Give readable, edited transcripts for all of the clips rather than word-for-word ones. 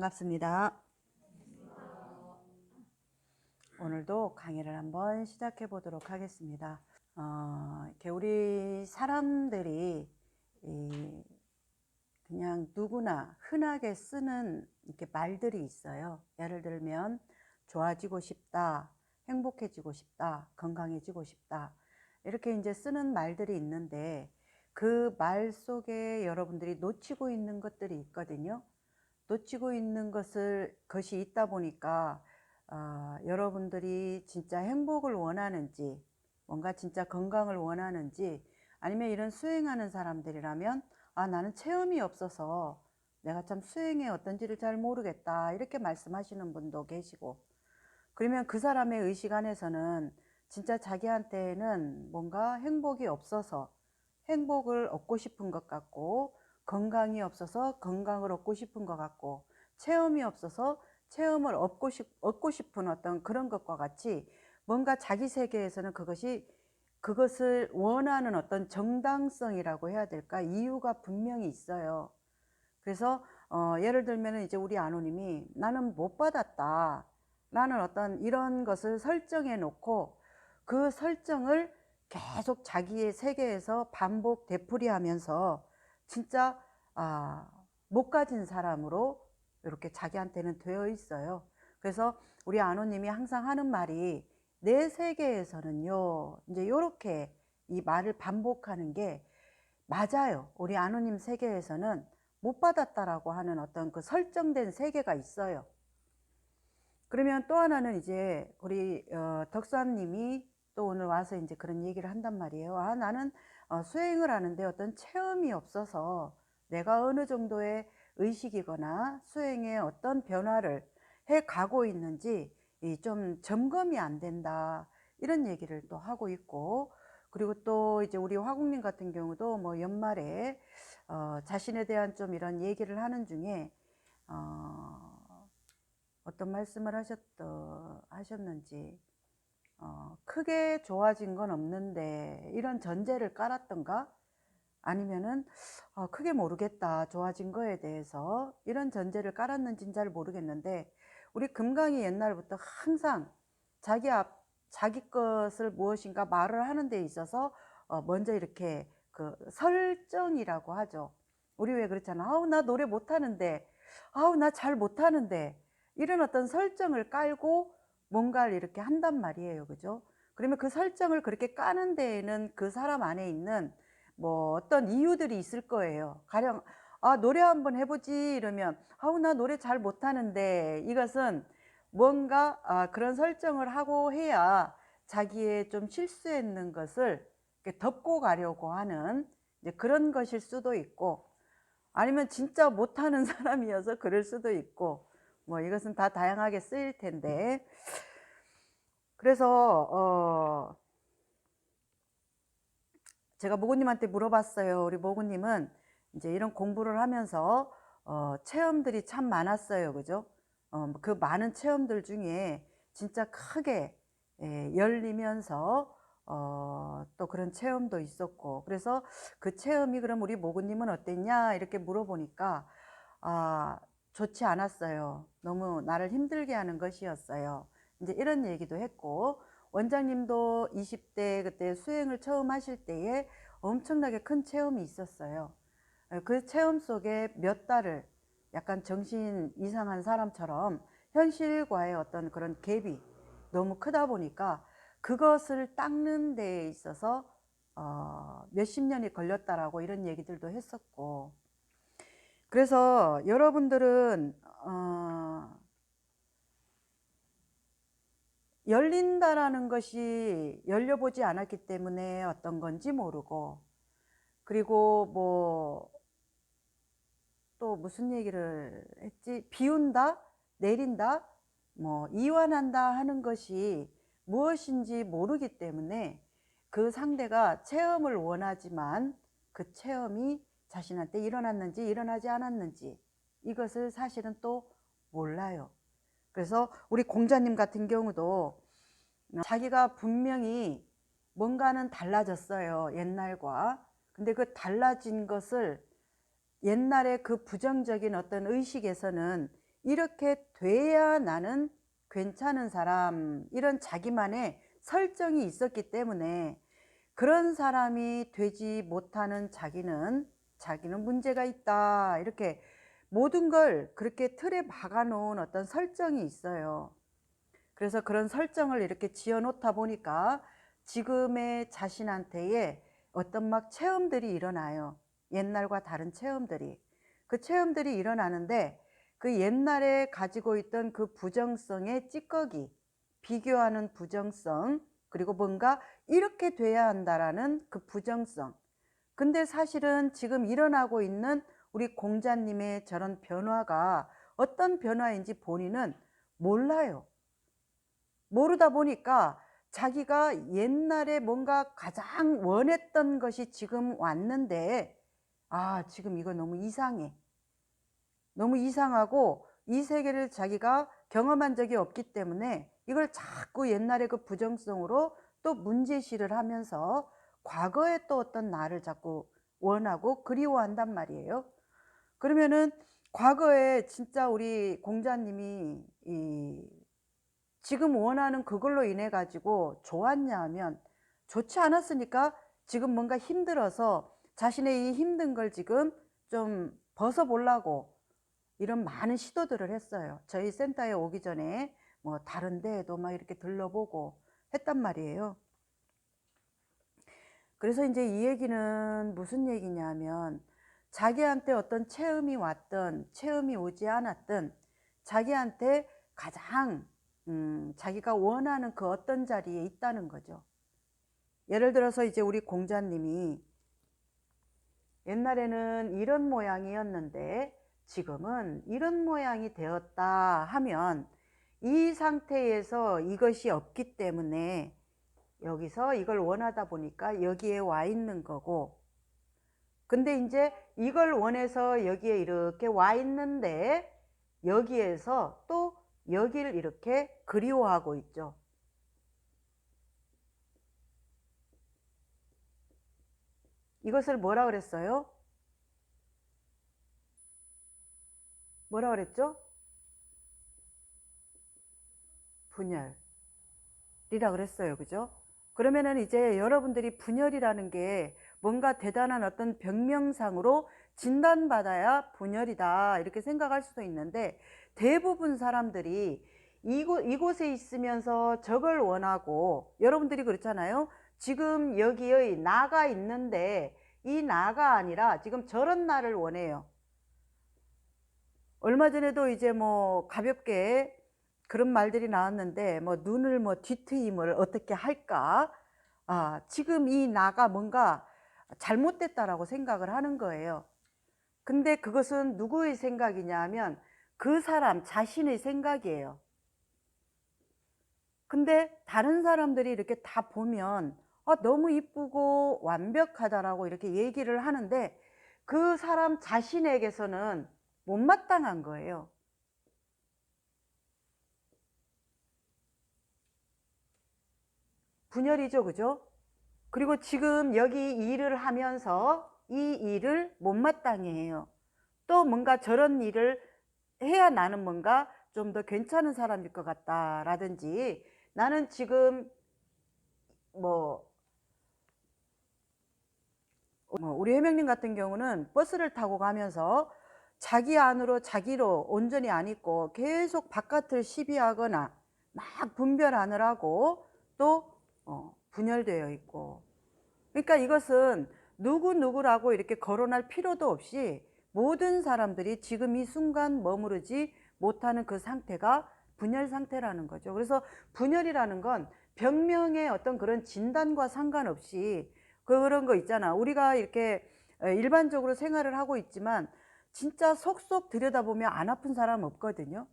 반갑습니다. 오늘도 강의를 한번 시작해 보도록 하겠습니다. 이렇게 우리 사람들이 그냥 누구나 흔하게 쓰는 이렇게 말들이 있어요. 예를 들면 좋아지고 싶다, 행복해지고 싶다, 건강해지고 싶다, 이렇게 이제 쓰는 말들이 있는데 그 말 속에 여러분들이 놓치고 있는 것들이 있거든요. 놓치고 있는 것이 있다 보니까 여러분들이 진짜 행복을 원하는지, 뭔가 진짜 건강을 원하는지, 아니면 이런 수행하는 사람들이라면 나는 체험이 없어서 내가 참 수행이 어떤지를 잘 모르겠다, 이렇게 말씀하시는 분도 계시고, 그러면 그 사람의 의식 안에서는 진짜 자기한테는 뭔가 행복이 없어서 행복을 얻고 싶은 것 같고, 건강이 없어서 건강을 얻고 싶은 것 같고, 체험이 없어서 체험을 얻고 싶은 어떤 그런 것과 같이 뭔가 자기 세계에서는 그것을 원하는 어떤 정당성이라고 해야 될까? 이유가 분명히 있어요. 그래서 예를 들면 이제 우리 아노님이 나는 못 받았다 라는 어떤 이런 것을 설정해 놓고 그 설정을 계속 자기의 세계에서 반복 되풀이하면서 진짜 못 가진 사람으로 이렇게 자기한테는 되어 있어요. 그래서 우리 아노님이 항상 하는 말이 내 세계에서는요, 이제 이렇게 이 말을 반복하는 게 맞아요. 우리 아노님 세계에서는 못 받았다라고 하는 어떤 그 설정된 세계가 있어요. 그러면 또 하나는 이제 우리 덕수함님이 또 오늘 와서 이제 그런 얘기를 한단 말이에요. 나는 수행을 하는데 어떤 체험이 없어서 내가 어느 정도의 의식이거나 수행에 어떤 변화를 해 가고 있는지 좀 점검이 안 된다, 이런 얘기를 또 하고 있고, 그리고 또 이제 우리 화국님 같은 경우도 뭐 연말에 자신에 대한 좀 이런 얘기를 하는 중에 어떤 말씀을 하셨는지, 크게 좋아진 건 없는데 이런 전제를 깔았던가, 아니면은 크게 모르겠다, 좋아진 거에 대해서 이런 전제를 깔았는지는 잘 모르겠는데, 우리 금강이 옛날부터 항상 자기 것을 무엇인가 말을 하는 데 있어서 먼저 이렇게 그 설정이라고 하죠. 우리 왜 그렇잖아. 나 노래 못하는데, 나 잘 못하는데, 이런 어떤 설정을 깔고 뭔가를 이렇게 한단 말이에요. 그죠? 그러면 그 설정을 그렇게 까는 데에는 그 사람 안에 있는 뭐 어떤 이유들이 있을 거예요. 가령 노래 한번 해보지 이러면 나 노래 잘 못하는데, 이것은 뭔가 그런 설정을 하고 해야 자기의 좀 실수했는 것을 덮고 가려고 하는 이제 그런 것일 수도 있고, 아니면 진짜 못하는 사람이어서 그럴 수도 있고, 뭐 이것은 다 다양하게 쓰일 텐데, 그래서 제가 모구님한테 물어봤어요. 우리 모구님은 이제 이런 공부를 하면서 체험들이 참 많았어요. 그죠? 그 많은 체험들 중에 진짜 크게 열리면서 또 그런 체험도 있었고, 그래서 그 체험이 그럼 우리 모구님은 어땠냐 이렇게 물어보니까 좋지 않았어요. 너무 나를 힘들게 하는 것이었어요. 이제 이런 얘기도 했고, 원장님도 20대 그때 수행을 처음 하실 때에 엄청나게 큰 체험이 있었어요. 그 체험 속에 몇 달을 약간 정신 이상한 사람처럼 현실과의 어떤 그런 갭이 너무 크다 보니까 그것을 닦는 데에 있어서 몇십 년이 걸렸다라고 이런 얘기들도 했었고, 그래서 여러분들은 열린다라는 것이 열려보지 않았기 때문에 어떤 건지 모르고, 그리고 뭐 또 무슨 얘기를 했지? 비운다, 내린다, 뭐 이완한다 하는 것이 무엇인지 모르기 때문에 그 상대가 체험을 원하지만 그 체험이 자신한테 일어났는지 일어나지 않았는지 이것을 사실은 또 몰라요. 그래서 우리 공자님 같은 경우도 자기가 분명히 뭔가는 달라졌어요, 옛날과. 근데 그 달라진 것을 옛날에 그 부정적인 어떤 의식에서는 이렇게 돼야 나는 괜찮은 사람, 이런 자기만의 설정이 있었기 때문에 그런 사람이 되지 못하는 자기는 문제가 있다, 이렇게 모든 걸 그렇게 틀에 박아 놓은 어떤 설정이 있어요. 그래서 그런 설정을 이렇게 지어 놓다 보니까 지금의 자신한테의 어떤 막 체험들이 일어나요. 옛날과 다른 체험들이. 그 체험들이 일어나는데 그 옛날에 가지고 있던 그 부정성의 찌꺼기, 비교하는 부정성, 그리고 뭔가 이렇게 돼야 한다라는 그 부정성. 근데 사실은 지금 일어나고 있는 우리 공자님의 저런 변화가 어떤 변화인지 본인은 몰라요. 모르다 보니까 자기가 옛날에 뭔가 가장 원했던 것이 지금 왔는데, 아, 지금 이거 너무 이상해. 너무 이상하고 이 세계를 자기가 경험한 적이 없기 때문에 이걸 자꾸 옛날의 그 부정성으로 또 문제시를 하면서 과거에 또 어떤 나를 자꾸 원하고 그리워한단 말이에요. 그러면은 과거에 진짜 우리 공자님이 지금 원하는 그걸로 인해 가지고 좋았냐 하면 좋지 않았으니까 지금 뭔가 힘들어서 자신의 이 힘든 걸 지금 좀 벗어보려고 이런 많은 시도들을 했어요. 저희 센터에 오기 전에 뭐 다른 데에도 막 이렇게 들러보고 했단 말이에요. 그래서 이제 이 얘기는 무슨 얘기냐면 자기한테 어떤 체험이 왔든 체험이 오지 않았든 자기한테 가장 자기가 원하는 그 어떤 자리에 있다는 거죠. 예를 들어서 이제 우리 공자님이 옛날에는 이런 모양이었는데 지금은 이런 모양이 되었다 하면 이 상태에서 이것이 없기 때문에 여기서 이걸 원하다 보니까 여기에 와 있는 거고, 근데 이제 이걸 원해서 여기에 이렇게 와 있는데 여기에서 또 여기를 이렇게 그리워하고 있죠. 이것을 뭐라 그랬어요? 뭐라 그랬죠? 분열이라 그랬어요. 그죠? 그러면은 이제 여러분들이 분열이라는 게 뭔가 대단한 어떤 병명상으로 진단받아야 분열이다, 이렇게 생각할 수도 있는데 대부분 사람들이 이곳에 있으면서 저걸 원하고, 여러분들이 그렇잖아요. 지금 여기의 나가 있는데 이 나가 아니라 지금 저런 나를 원해요. 얼마 전에도 이제 뭐 가볍게 그런 말들이 나왔는데 뭐 눈을 뭐 뒤트임을 어떻게 할까? 아, 지금 이 나가 뭔가 잘못됐다라고 생각을 하는 거예요. 근데 그것은 누구의 생각이냐 하면 그 사람 자신의 생각이에요. 근데 다른 사람들이 이렇게 다 보면 너무 이쁘고 완벽하다라고 이렇게 얘기를 하는데 그 사람 자신에게서는 못마땅한 거예요. 분열이죠, 그죠? 그리고 지금 여기 일을 하면서 이 일을 못마땅해 해요. 또 뭔가 저런 일을 해야 나는 뭔가 좀 더 괜찮은 사람일 것 같다라든지, 나는 지금 뭐 우리 해명님 같은 경우는 버스를 타고 가면서 자기 안으로 자기로 온전히 안 있고 계속 바깥을 시비하거나 막 분별하느라고 또 분열되어 있고, 그러니까 이것은 누구라고 이렇게 거론할 필요도 없이 모든 사람들이 지금 이 순간 머무르지 못하는 그 상태가 분열 상태라는 거죠. 그래서 분열이라는 건 병명의 어떤 그런 진단과 상관없이 그런 거 있잖아. 우리가 이렇게 일반적으로 생활을 하고 있지만 진짜 속속 들여다보면 안 아픈 사람 없거든요.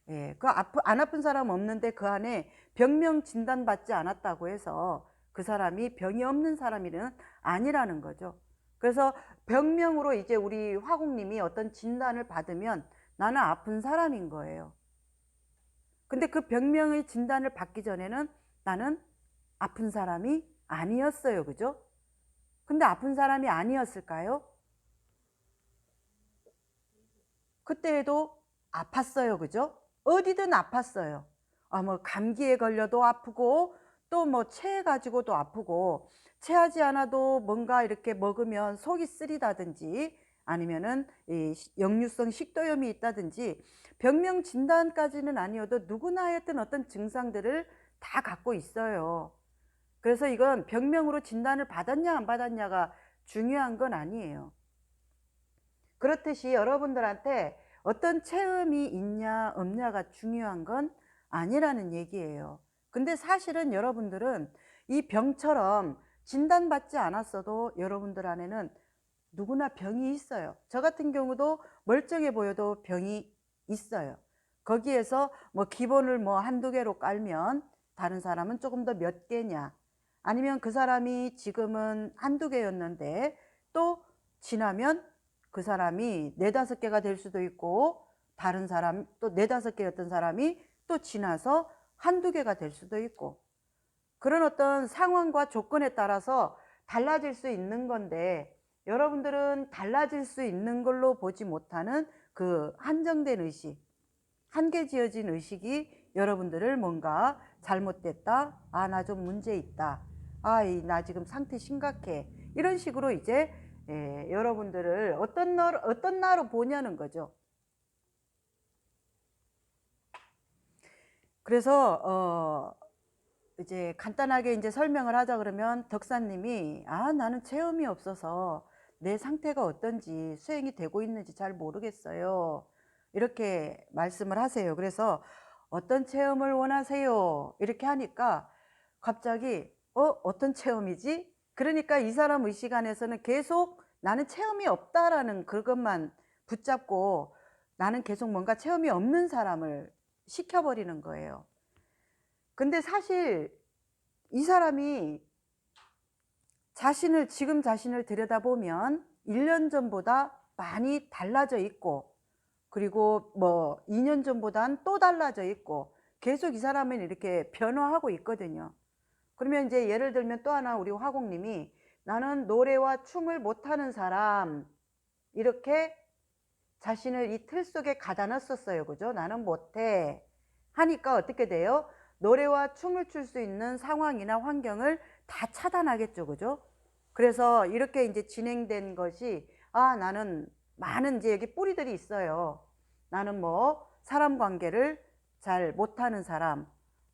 예, 안 아픈 사람 없는데 그 안에 병명 진단 받지 않았다고 해서 그 사람이 병이 없는 사람이는 아니라는 거죠. 그래서 병명으로 이제 우리 화공님이 어떤 진단을 받으면 나는 아픈 사람인 거예요. 근데 그 병명의 진단을 받기 전에는 나는 아픈 사람이 아니었어요. 그죠? 근데 아픈 사람이 아니었을까요? 그때에도 아팠어요. 그죠? 어디든 아팠어요. 뭐 감기에 걸려도 아프고 또 뭐 체해가지고도 아프고, 체하지 않아도 뭔가 이렇게 먹으면 속이 쓰리다든지 아니면은 이 역류성 식도염이 있다든지, 병명 진단까지는 아니어도 누구나 하여튼 어떤 증상들을 다 갖고 있어요. 그래서 이건 병명으로 진단을 받았냐 안 받았냐가 중요한 건 아니에요. 그렇듯이 여러분들한테 어떤 체험이 있냐 없냐가 중요한 건 아니라는 얘기예요. 근데 사실은 여러분들은 이 병처럼 진단받지 않았어도 여러분들 안에는 누구나 병이 있어요. 저 같은 경우도 멀쩡해 보여도 병이 있어요. 거기에서 뭐 기본을 뭐 한두 개로 깔면 다른 사람은 조금 더 몇 개냐, 아니면 그 사람이 지금은 한두 개였는데 또 지나면 그 사람이 네다섯 개가 될 수도 있고, 다른 사람 또 네다섯 개였던 사람이 또 지나서 한두 개가 될 수도 있고, 그런 어떤 상황과 조건에 따라서 달라질 수 있는 건데, 여러분들은 달라질 수 있는 걸로 보지 못하는 그 한정된 의식, 한계 지어진 의식이 여러분들을 뭔가 잘못됐다, 나 좀 문제 있다, 나 지금 상태 심각해, 이런 식으로 이제 여러분들을 어떤 나로 보냐는 거죠. 그래서 이제 간단하게 이제 설명을 하자 그러면, 덕사님이 나는 체험이 없어서 내 상태가 어떤지 수행이 되고 있는지 잘 모르겠어요, 이렇게 말씀을 하세요. 그래서 어떤 체험을 원하세요? 이렇게 하니까 갑자기 어떤 체험이지? 그러니까 이 사람 의식 안에서는 계속 나는 체험이 없다라는 그것만 붙잡고 나는 계속 뭔가 체험이 없는 사람을 시켜버리는 거예요. 근데 사실 이 사람이 지금 자신을 들여다보면 1년 전보다 많이 달라져 있고, 그리고 뭐 2년 전보단 또 달라져 있고, 계속 이 사람은 이렇게 변화하고 있거든요. 그러면 이제 예를 들면 또 하나, 우리 화공님이 나는 노래와 춤을 못하는 사람, 이렇게 자신을 이 틀 속에 가다 놨었어요. 그죠? 나는 못해 하니까 어떻게 돼요? 노래와 춤을 출 수 있는 상황이나 환경을 다 차단하겠죠. 그죠? 그래서 이렇게 이제 진행된 것이, 나는 많은 이제 여기 뿌리들이 있어요. 나는 뭐 사람 관계를 잘 못하는 사람,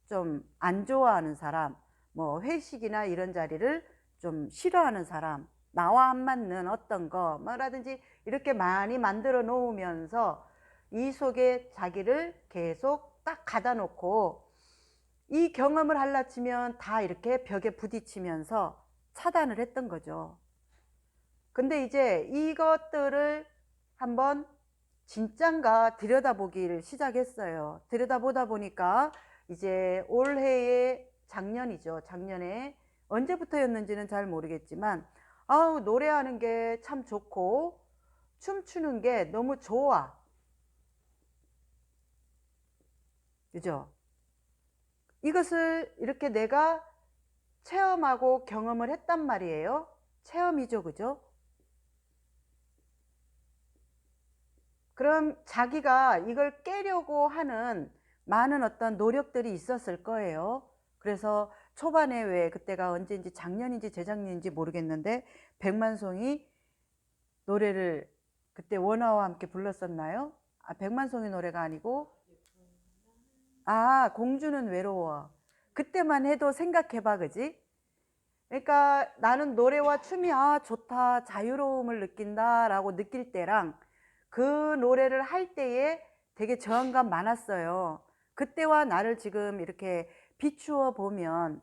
좀 안 좋아하는 사람, 뭐 회식이나 이런 자리를 좀 싫어하는 사람, 나와 안 맞는 어떤 거 뭐라든지 이렇게 많이 만들어 놓으면서 이 속에 자기를 계속 딱 가다 놓고, 이 경험을 하려치면 다 이렇게 벽에 부딪히면서 차단을 했던 거죠. 근데 이제 이것들을 한번 진짠가 들여다보기를 시작했어요. 들여다보다 보니까 이제 올해의 작년이죠. 작년에 언제부터였는지는 잘 모르겠지만, 노래하는 게 참 좋고 춤추는 게 너무 좋아. 그죠? 이것을 이렇게 내가 체험하고 경험을 했단 말이에요. 체험이죠. 그죠? 그럼 자기가 이걸 깨려고 하는 많은 어떤 노력들이 있었을 거예요. 그래서 초반에, 왜 그때가 언제인지 작년인지 재작년인지 모르겠는데 백만송이 노래를 그때 원화와 함께 불렀었나요? 백만송이 노래가 아니고, 공주는 외로워. 그때만 해도 생각해봐. 그지? 그러니까 나는 노래와 춤이 좋다, 자유로움을 느낀다 라고 느낄 때랑 그 노래를 할 때에 되게 저항감 많았어요. 그때와 나를 지금 이렇게 비추어 보면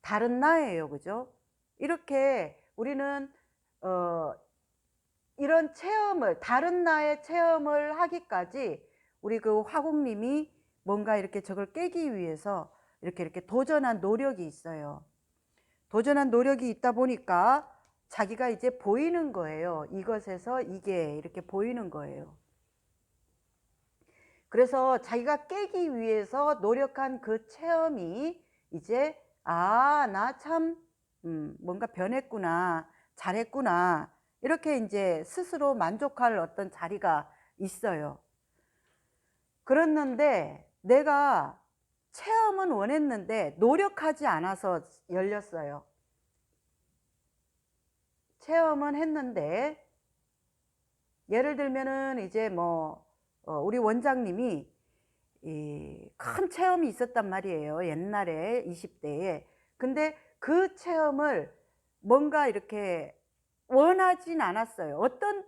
다른 나예요. 그죠? 이렇게 우리는 이런 체험을, 다른 나의 체험을 하기까지 우리 그 화공님이 뭔가 이렇게 저걸 깨기 위해서 이렇게 도전한 노력이 있어요. 도전한 노력이 있다 보니까 자기가 이제 보이는 거예요. 이것에서 이게 이렇게 보이는 거예요. 그래서 자기가 깨기 위해서 노력한 그 체험이 이제 나 참 뭔가 변했구나, 잘했구나, 이렇게 이제 스스로 만족할 어떤 자리가 있어요. 그랬는데 내가 체험은 원했는데 노력하지 않아서 열렸어요. 체험은 했는데 예를 들면은 이제 뭐 우리 원장님이 큰 체험이 있었단 말이에요. 옛날에 20대에. 근데 그 체험을 뭔가 이렇게 원하진 않았어요. 어떤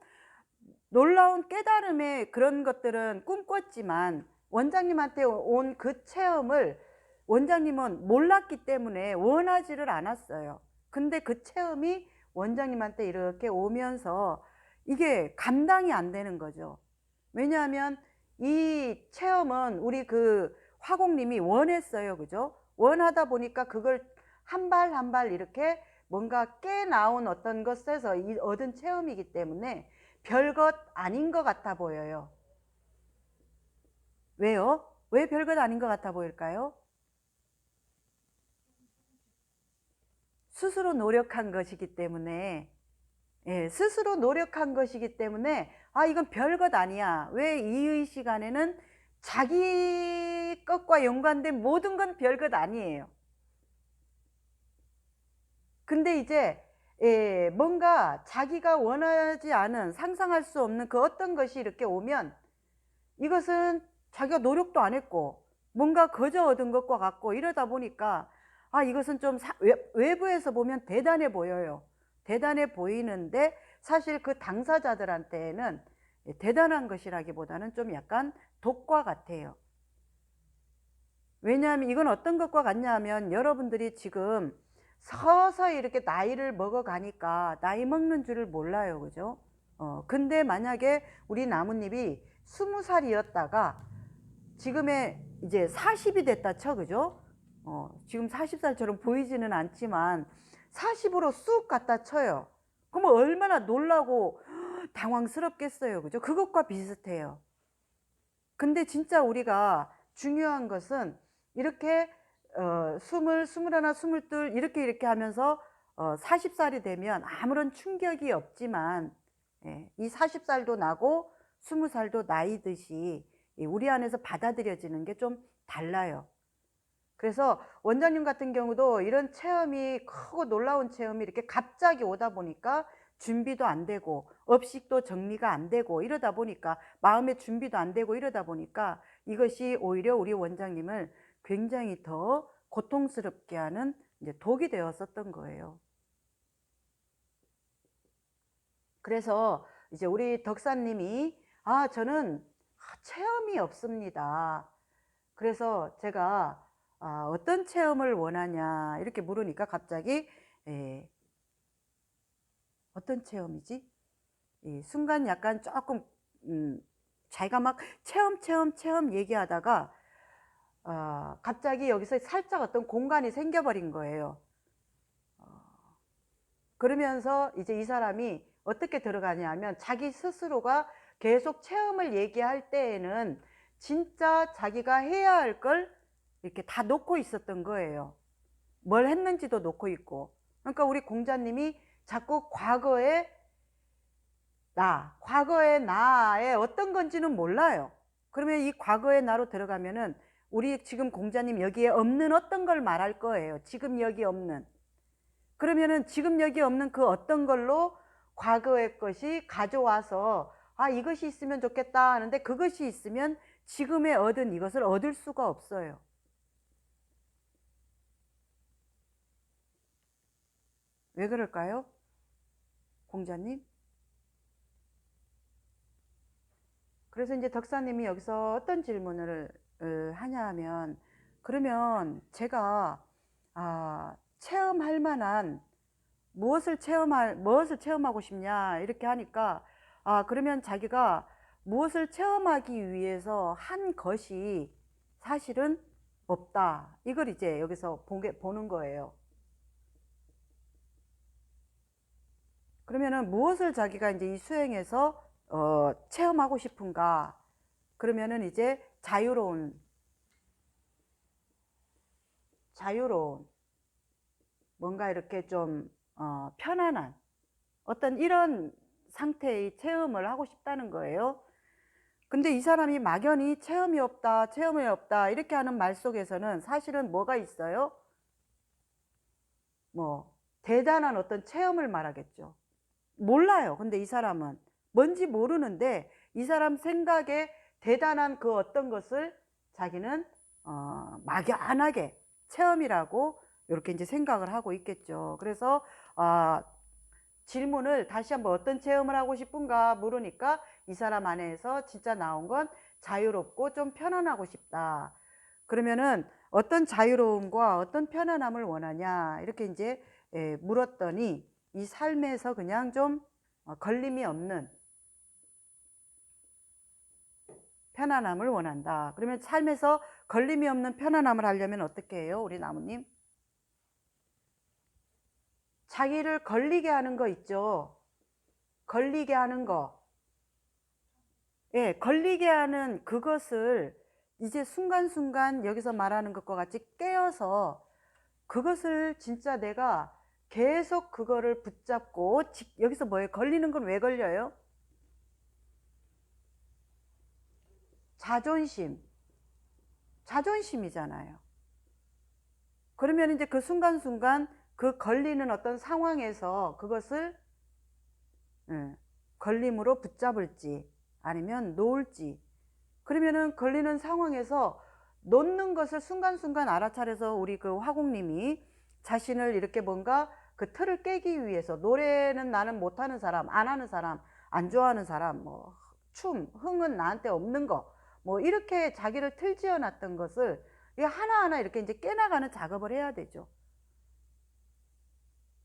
놀라운 깨달음의 그런 것들은 꿈꿨지만 원장님한테 온 그 체험을 원장님은 몰랐기 때문에 원하지를 않았어요. 근데 그 체험이 원장님한테 이렇게 오면서 이게 감당이 안 되는 거죠. 왜냐하면 이 체험은 우리 그 화공님이 원했어요. 그죠? 원하다 보니까 그걸 한 발 한 발 이렇게 뭔가 깨 나온 어떤 것에서 얻은 체험이기 때문에 별것 아닌 것 같아 보여요. 왜요? 왜 별것 아닌 것 같아 보일까요? 스스로 노력한 것이기 때문에, 예, 스스로 노력한 것이기 때문에, 아, 이건 별것 아니야. 왜 이 시간에는 자기 것과 연관된 모든 건 별것 아니에요. 근데 이제, 예, 뭔가 자기가 원하지 않은 상상할 수 없는 그 어떤 것이 이렇게 오면 이것은 자기가 노력도 안 했고 뭔가 거저 얻은 것과 같고 이러다 보니까 아, 이것은 좀 외부에서 보면 대단해 보여요. 대단해 보이는데 사실 그 당사자들한테는 대단한 것이라기보다는 좀 약간 독과 같아요. 왜냐하면 이건 어떤 것과 같냐 하면 여러분들이 지금 서서히 이렇게 나이를 먹어가니까 나이 먹는 줄을 몰라요. 그죠? 근데 만약에 우리 나뭇잎이 20살이었다가 지금의 이제 40이 됐다 쳐. 그죠? 지금 40살처럼 보이지는 않지만 40으로 쑥 갔다 쳐요. 그러면 얼마나 놀라고 당황스럽겠어요. 그죠? 그것과 비슷해요. 근데 진짜 우리가 중요한 것은 이렇게 20, 21, 22 이렇게 하면서 40살이 되면 아무런 충격이 없지만 예, 이 40살도 나고 20살도 나이듯이 우리 안에서 받아들여지는 게 좀 달라요. 그래서 원장님 같은 경우도 이런 체험이 크고 놀라운 체험이 이렇게 갑자기 오다 보니까 준비도 안 되고 업식도 정리가 안 되고 이러다 보니까 마음의 준비도 안 되고 이러다 보니까 이것이 오히려 우리 원장님을 굉장히 더 고통스럽게 하는 이제 독이 되었었던 거예요. 그래서 이제 우리 덕사님이 저는 체험이 없습니다. 그래서 제가 어떤 체험을 원하냐 이렇게 물으니까 갑자기 어떤 체험이지? 순간 약간 조금 자기가 막 체험 얘기하다가 갑자기 여기서 살짝 어떤 공간이 생겨버린 거예요. 그러면서 이제 이 사람이 어떻게 들어가냐 하면 자기 스스로가 계속 체험을 얘기할 때에는 진짜 자기가 해야 할 걸 이렇게 다 놓고 있었던 거예요. 뭘 했는지도 놓고 있고. 그러니까 우리 공자님이 자꾸 과거의 나의 어떤 건지는 몰라요. 그러면 이 과거의 나로 들어가면은 우리 지금 공자님 여기에 없는 어떤 걸 말할 거예요. 지금 여기 없는. 그러면은 지금 여기 없는 그 어떤 걸로 과거의 것이 가져와서 이것이 있으면 좋겠다 하는데 그것이 있으면 지금에 얻은 이것을 얻을 수가 없어요. 왜 그럴까요? 공자님? 그래서 이제 덕사님이 여기서 어떤 질문을 하냐 하면 그러면 제가 체험할 만한 무엇을 체험하고 싶냐 이렇게 하니까 그러면 자기가 무엇을 체험하기 위해서 한 것이 사실은 없다. 이걸 이제 여기서 보는 거예요. 그러면은 무엇을 자기가 이제 이 수행에서 체험하고 싶은가? 그러면은 이제 자유로운 뭔가 이렇게 좀 편안한 어떤 이런 상태의 체험을 하고 싶다는 거예요. 근데 이 사람이 막연히 체험이 없다, 체험이 없다 이렇게 하는 말 속에서는 사실은 뭐가 있어요? 뭐 대단한 어떤 체험을 말하겠죠. 몰라요. 근데 이 사람은 뭔지 모르는데 이 사람 생각에 대단한 그 어떤 것을 자기는 막연하게 체험이라고 이렇게 이제 생각을 하고 있겠죠. 그래서 질문을 다시 한번 어떤 체험을 하고 싶은가 물으니까 이 사람 안에서 진짜 나온 건 자유롭고 좀 편안하고 싶다. 그러면은 어떤 자유로움과 어떤 편안함을 원하냐 이렇게 이제 물었더니 이 삶에서 그냥 좀 걸림이 없는 편안함을 원한다. 그러면 삶에서 걸림이 없는 편안함을 하려면 어떻게 해요? 우리 나무님? 자기를 걸리게 하는 거 있죠. 걸리게 하는 거. 예, 걸리게 하는 그것을 이제 순간순간 여기서 말하는 것과 같이 깨어서 그것을 진짜 내가 계속 그거를 붙잡고 여기서 뭐예요? 걸리는 건 왜 걸려요? 자존심이잖아요. 그러면 이제 그 순간순간 그 걸리는 어떤 상황에서 그것을 걸림으로 붙잡을지 아니면 놓을지, 그러면은 걸리는 상황에서 놓는 것을 순간순간 알아차려서 우리 그 화공님이 자신을 이렇게 뭔가 그 틀을 깨기 위해서, 노래는 나는 못하는 사람, 안 하는 사람, 안 좋아하는 사람, 뭐 흥은 나한테 없는 거, 뭐 이렇게 자기를 틀지어 놨던 것을 하나하나 이렇게 이제 깨나가는 작업을 해야 되죠.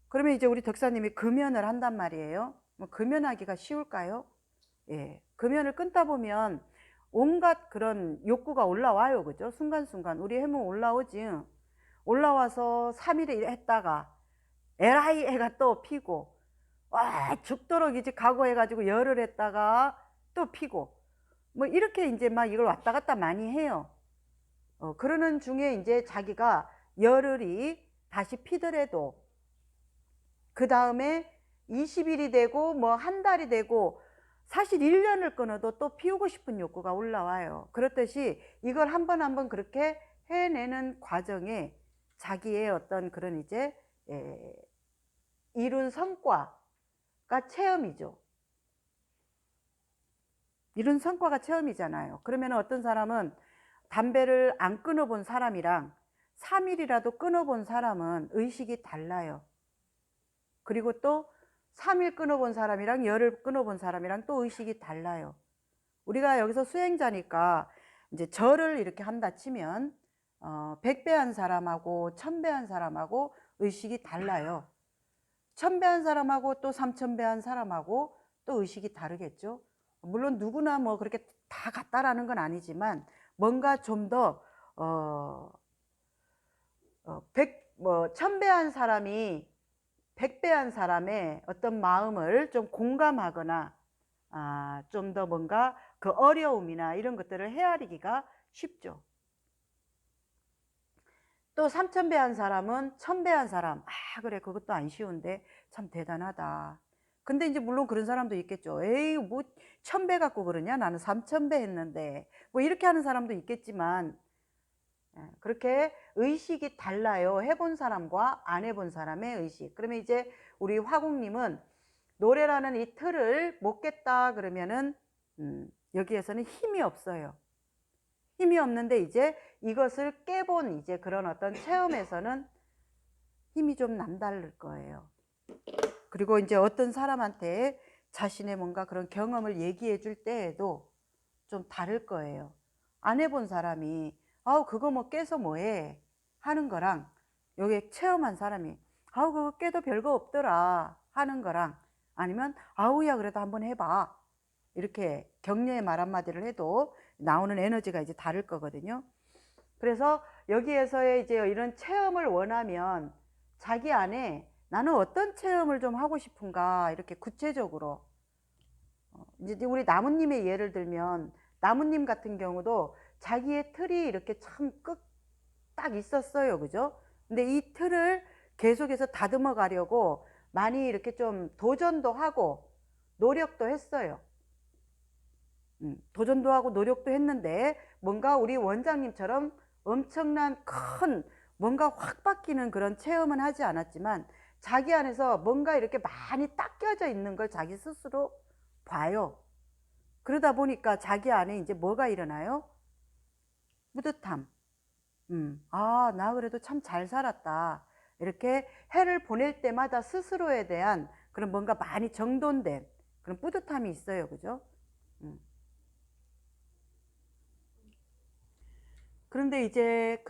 그러면 이제 우리 덕사님이 금연을 한단 말이에요. 뭐 금연하기가 쉬울까요? 예, 금연을 끊다 보면 온갖 그런 욕구가 올라와요. 그죠? 순간순간 우리 해면 올라오지. 올라와서 3일 했다가 에라이 애가 또 피고, 와 죽도록 이제 각오해가지고 열을 했다가 또 피고, 뭐 이렇게 이제 막 이걸 왔다 갔다 많이 해요. 그러는 중에 이제 자기가 열흘이 다시 피더라도 그 다음에 20일이 되고 뭐 한 달이 되고 사실 1년을 끊어도 또 피우고 싶은 욕구가 올라와요. 그렇듯이 이걸 한 번 한 번 그렇게 해내는 과정에 자기의 어떤 그런 이제 이룬 성과가 체험이죠. 이룬 성과가 체험이잖아요. 그러면 어떤 사람은 담배를 안 끊어본 사람이랑 3일이라도 끊어본 사람은 의식이 달라요. 그리고 또 3일 끊어본 사람이랑 열흘 끊어본 사람이랑 또 의식이 달라요. 우리가 여기서 수행자니까 이제 절을 이렇게 한다 치면 100배 한 사람하고 1000배 한 사람하고 의식이 달라요. 1000배 한 사람하고 또 3000배 한 사람하고 또 의식이 다르겠죠. 물론 누구나 뭐 그렇게 다 같다라는 건 아니지만 뭔가 좀 더 1000배 한 사람이 100배 한 사람의 어떤 마음을 좀 공감하거나 좀 더 뭔가 그 어려움이나 이런 것들을 헤아리기가 쉽죠. 또 3000배 한 사람은 1000배 한 사람, 그래 그것도 안 쉬운데 참 대단하다. 근데 이제 물론 그런 사람도 있겠죠. 에이 뭐 1000배 갖고 그러냐, 나는 3000배 했는데, 뭐 이렇게 하는 사람도 있겠지만 그렇게 의식이 달라요. 해본 사람과 안 해본 사람의 의식. 그러면 이제 우리 화공님은 노래라는 이 틀을 못 깼다 그러면은 여기에서는 힘이 없어요. 힘이 없는데 이제 이것을 깨본 이제 그런 어떤 체험에서는 힘이 좀 남다를 거예요. 그리고 이제 어떤 사람한테 자신의 뭔가 그런 경험을 얘기해 줄 때에도 좀 다를 거예요. 안 해본 사람이 그거 뭐 깨서 뭐해 하는 거랑, 여기 체험한 사람이 그거 깨도 별거 없더라 하는 거랑, 아니면 야 그래도 한번 해봐 이렇게 격려의 말 한마디를 해도 나오는 에너지가 이제 다를 거거든요. 그래서 여기에서의 이제 이런 체험을 원하면 자기 안에 나는 어떤 체험을 좀 하고 싶은가 이렇게 구체적으로, 이제 우리 나무님의 예를 들면 나무님 같은 경우도 자기의 틀이 이렇게 참 딱 있었어요. 그죠? 근데 이 틀을 계속해서 다듬어 가려고 많이 이렇게 좀 도전도 하고 노력도 했어요. 도전도 하고 노력도 했는데 뭔가 우리 원장님처럼 엄청난 큰 뭔가 확 바뀌는 그런 체험은 하지 않았지만 자기 안에서 뭔가 이렇게 많이 딱 껴져 있는 걸 자기 스스로 봐요. 그러다 보니까 자기 안에 이제 뭐가 일어나요? 뿌듯함. 아, 나 그래도 참 잘 살았다. 이렇게 해를 보낼 때마다 스스로에 대한 그런 뭔가 많이 정돈된 그런 뿌듯함이 있어요. 그죠? 그런데 이제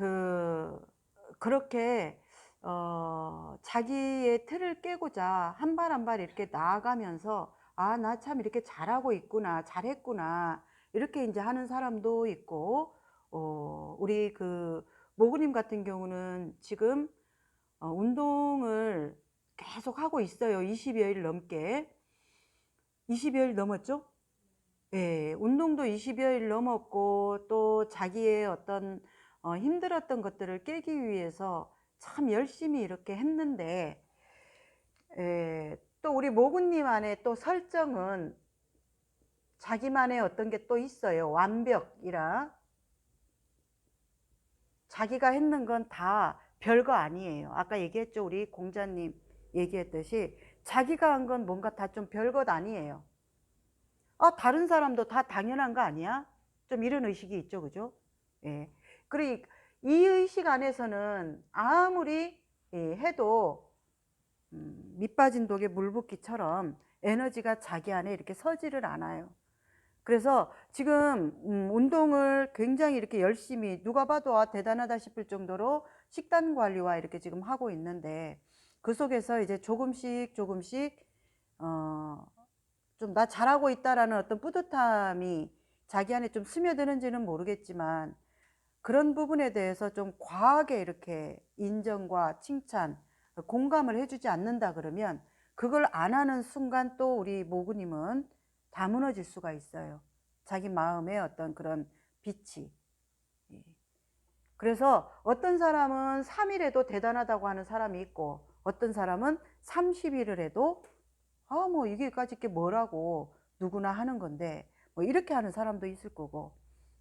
그렇게 자기의 틀을 깨고자 한 발 한 발 이렇게 나아가면서 아, 나 참 이렇게 잘하고 있구나, 잘했구나 이렇게 이제 하는 사람도 있고 우리 모구님 같은 경우는 지금 운동을 계속 하고 있어요. 20여일 넘게. 20여일 넘었죠? 예, 운동도 20여일 넘었고 또 자기의 어떤 힘들었던 것들을 깨기 위해서 참 열심히 이렇게 했는데 또 우리 모군님 안에 또 설정은 자기만의 어떤 게 또 있어요. 완벽이라 자기가 했는 건 다 별거 아니에요. 아까 얘기했죠. 우리 공자님 얘기했듯이 자기가 한 건 뭔가 다 좀 별것 아니에요. 아, 다른 사람도 다 당연한 거 아니야? 좀 이런 의식이 있죠. 그죠? 예. 그리고 이 의식 안에서는 아무리 해도 밑 빠진 독에 물 붓기처럼 에너지가 자기 안에 이렇게 서지를 않아요. 그래서 지금 운동을 굉장히 이렇게 열심히 누가 봐도 아, 대단하다 싶을 정도로 식단 관리와 이렇게 지금 하고 있는데 그 속에서 이제 조금씩 좀 나 잘하고 있다라는 어떤 뿌듯함이 자기 안에 좀 스며드는지는 모르겠지만 그런 부분에 대해서 좀 과하게 이렇게 인정과 칭찬, 공감을 해주지 않는다 그러면 그걸 안 하는 순간 또 우리 모구님은 다 무너질 수가 있어요. 자기 마음의 어떤 그런 빛이. 그래서 어떤 사람은 3일 해도 대단하다고 하는 사람이 있고 어떤 사람은 30일을 해도 아, 뭐 이게까지 게 뭐라고 누구나 하는 건데 뭐 이렇게 하는 사람도 있을 거고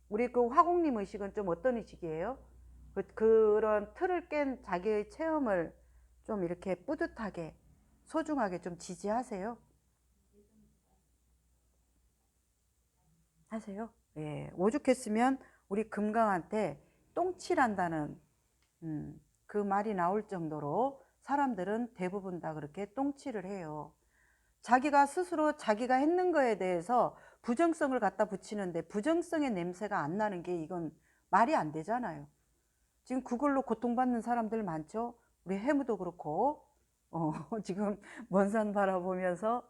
우리 화공님 의식은 좀 어떤 의식이에요? 그런 틀을 깬 자기의 체험을 좀 이렇게 뿌듯하게 소중하게 좀 지지하세요? 하세요? 예, 오죽했으면 우리 금강한테 똥칠한다는 그 말이 나올 정도로 사람들은 대부분 다 그렇게 똥칠을 해요. 자기가 스스로 자기가 했는 거에 대해서 부정성을 갖다 붙이는데 부정성의 냄새가 안 나는 게 이건 말이 안 되잖아요. 지금 그걸로 고통받는 사람들 많죠. 우리 해무도 그렇고 지금 먼 산 바라보면서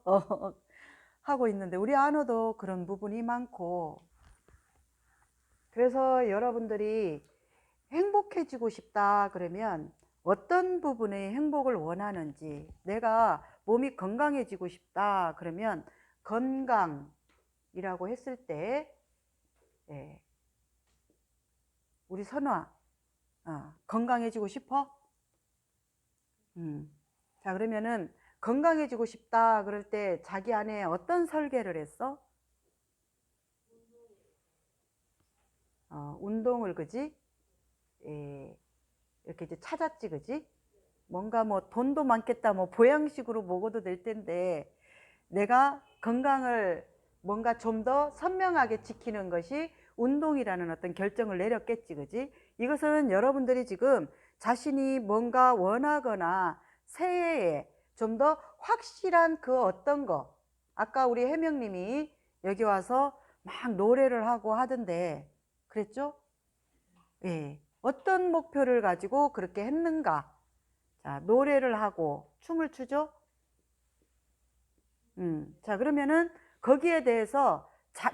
하고 있는데 우리 안어도 그런 부분이 많고 그래서 여러분들이 행복해지고 싶다 그러면 어떤 부분의 행복을 원하는지 내가 몸이 건강해지고 싶다 그러면 건강이라고 했을 때 우리 선화 건강해지고 싶어? 자 그러면은 건강해지고 싶다 그럴 때 자기 안에 어떤 설계를 했어? 운동을 그지? 이렇게 이제 찾았지 그지? 뭔가 뭐 돈도 많겠다 뭐 보양식으로 먹어도 될 텐데 내가 건강을 뭔가 좀 더 선명하게 지키는 것이 운동이라는 어떤 결정을 내렸겠지 그지? 이것은 여러분들이 지금 자신이 뭔가 원하거나 새해에 좀 더 확실한 그 어떤 거 아까 우리 해명님이 여기 와서 막 노래를 하고 하던데 그랬죠? 예. 어떤 목표를 가지고 그렇게 했는가? 자, 노래를 하고 춤을 추죠? 자, 그러면은 거기에 대해서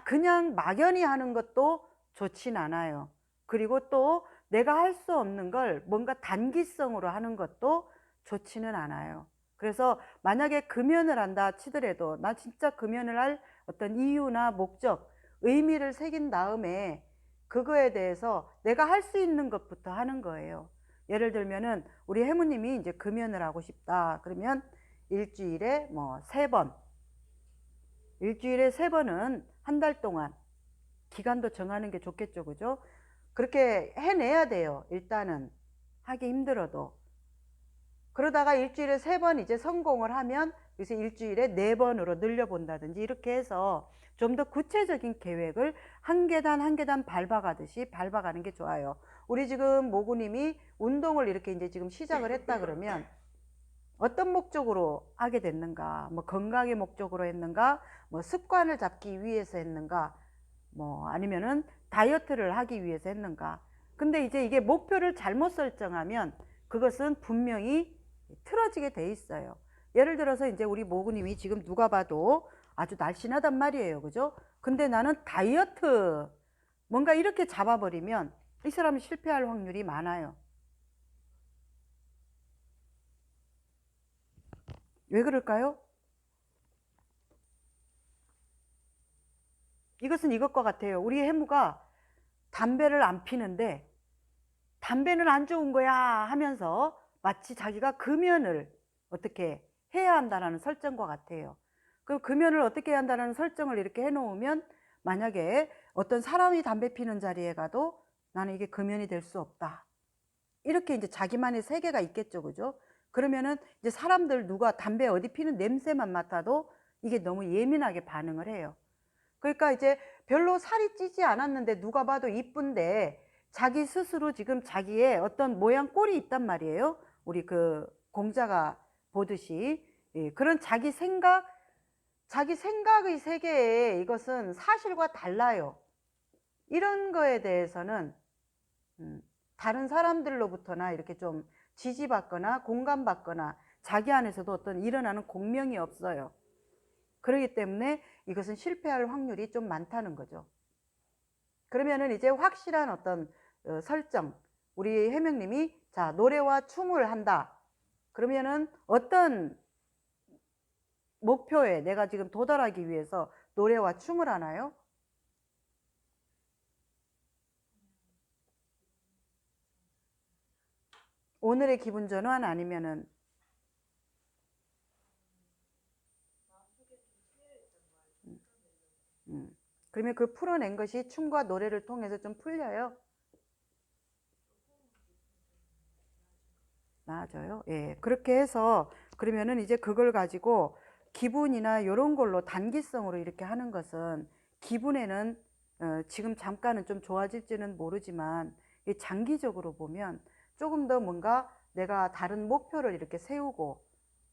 그냥 막연히 하는 것도 좋진 않아요. 그리고 또 내가 할 수 없는 걸 뭔가 단기성으로 하는 것도 좋지는 않아요. 그래서 만약에 금연을 한다 치더라도 나 진짜 금연을 할 어떤 이유나 목적, 의미를 새긴 다음에 그거에 대해서 내가 할 수 있는 것부터 하는 거예요. 예를 들면은 우리 해무님이 이제 금연을 하고 싶다. 그러면 일주일에 뭐 3번, 일주일에 3번은 한 달 동안 기간도 정하는 게 좋겠죠. 그죠? 그렇게 해내야 돼요. 일단은 하기 힘들어도. 그러다가 일주일에 3번 이제 성공을 하면 그래서 일주일에 4번으로 늘려본다든지 이렇게 해서 좀 더 구체적인 계획을 한 계단 한 계단 밟아가듯이 밟아가는 게 좋아요. 우리 지금 모구님이 운동을 이렇게 이제 지금 시작을 했다 그러면 어떤 목적으로 하게 됐는가? 뭐 건강의 목적으로 했는가? 뭐 습관을 잡기 위해서 했는가? 뭐 아니면은 다이어트를 하기 위해서 했는가? 근데 이제 이게 목표를 잘못 설정하면 그것은 분명히 틀어지게 돼 있어요. 예를 들어서 이제 우리 모구님이 지금 누가 봐도 아주 날씬하단 말이에요. 그죠? 근데 나는 다이어트 뭔가 이렇게 잡아버리면 이 사람이 실패할 확률이 많아요. 왜 그럴까요? 이것은 이것과 같아요. 우리 해무가 담배를 안 피는데 담배는 안 좋은 거야 하면서 마치 자기가 금연을 어떻게 해야 한다는 설정과 같아요. 그 금연을 어떻게 해야 한다는 설정을 이렇게 해놓으면 만약에 어떤 사람이 담배 피는 자리에 가도 나는 이게 금연이 될 수 없다. 이렇게 이제 자기만의 세계가 있겠죠. 그죠? 그러면은 이제 사람들 누가 담배 어디 피는 냄새만 맡아도 이게 너무 예민하게 반응을 해요. 그러니까 이제 별로 살이 찌지 않았는데 누가 봐도 이쁜데 자기 스스로 지금 자기의 어떤 모양 꼴이 있단 말이에요. 우리 그 공자가 보듯이 그런 자기 생각의 세계에 이것은 사실과 달라요. 이런 거에 대해서는 다른 사람들로부터나 이렇게 좀 지지받거나 공감받거나 자기 안에서도 어떤 일어나는 공명이 없어요. 그렇기 때문에 이것은 실패할 확률이 좀 많다는 거죠. 그러면은 이제 확실한 어떤 설정, 우리 해명님이 자 노래와 춤을 한다. 그러면은 어떤 목표에 내가 지금 도달하기 위해서 노래와 춤을 하나요? 오늘의 기분 전환 아니면은 그러면 그 풀어낸 것이 춤과 노래를 통해서 좀 풀려요. 나아져요. 예, 그렇게 해서 그러면은 이제 그걸 가지고 기분이나 이런 걸로 단기성으로 이렇게 하는 것은 기분에는 지금 잠깐은 좀 좋아질지는 모르지만 장기적으로 보면 조금 더 뭔가 내가 다른 목표를 이렇게 세우고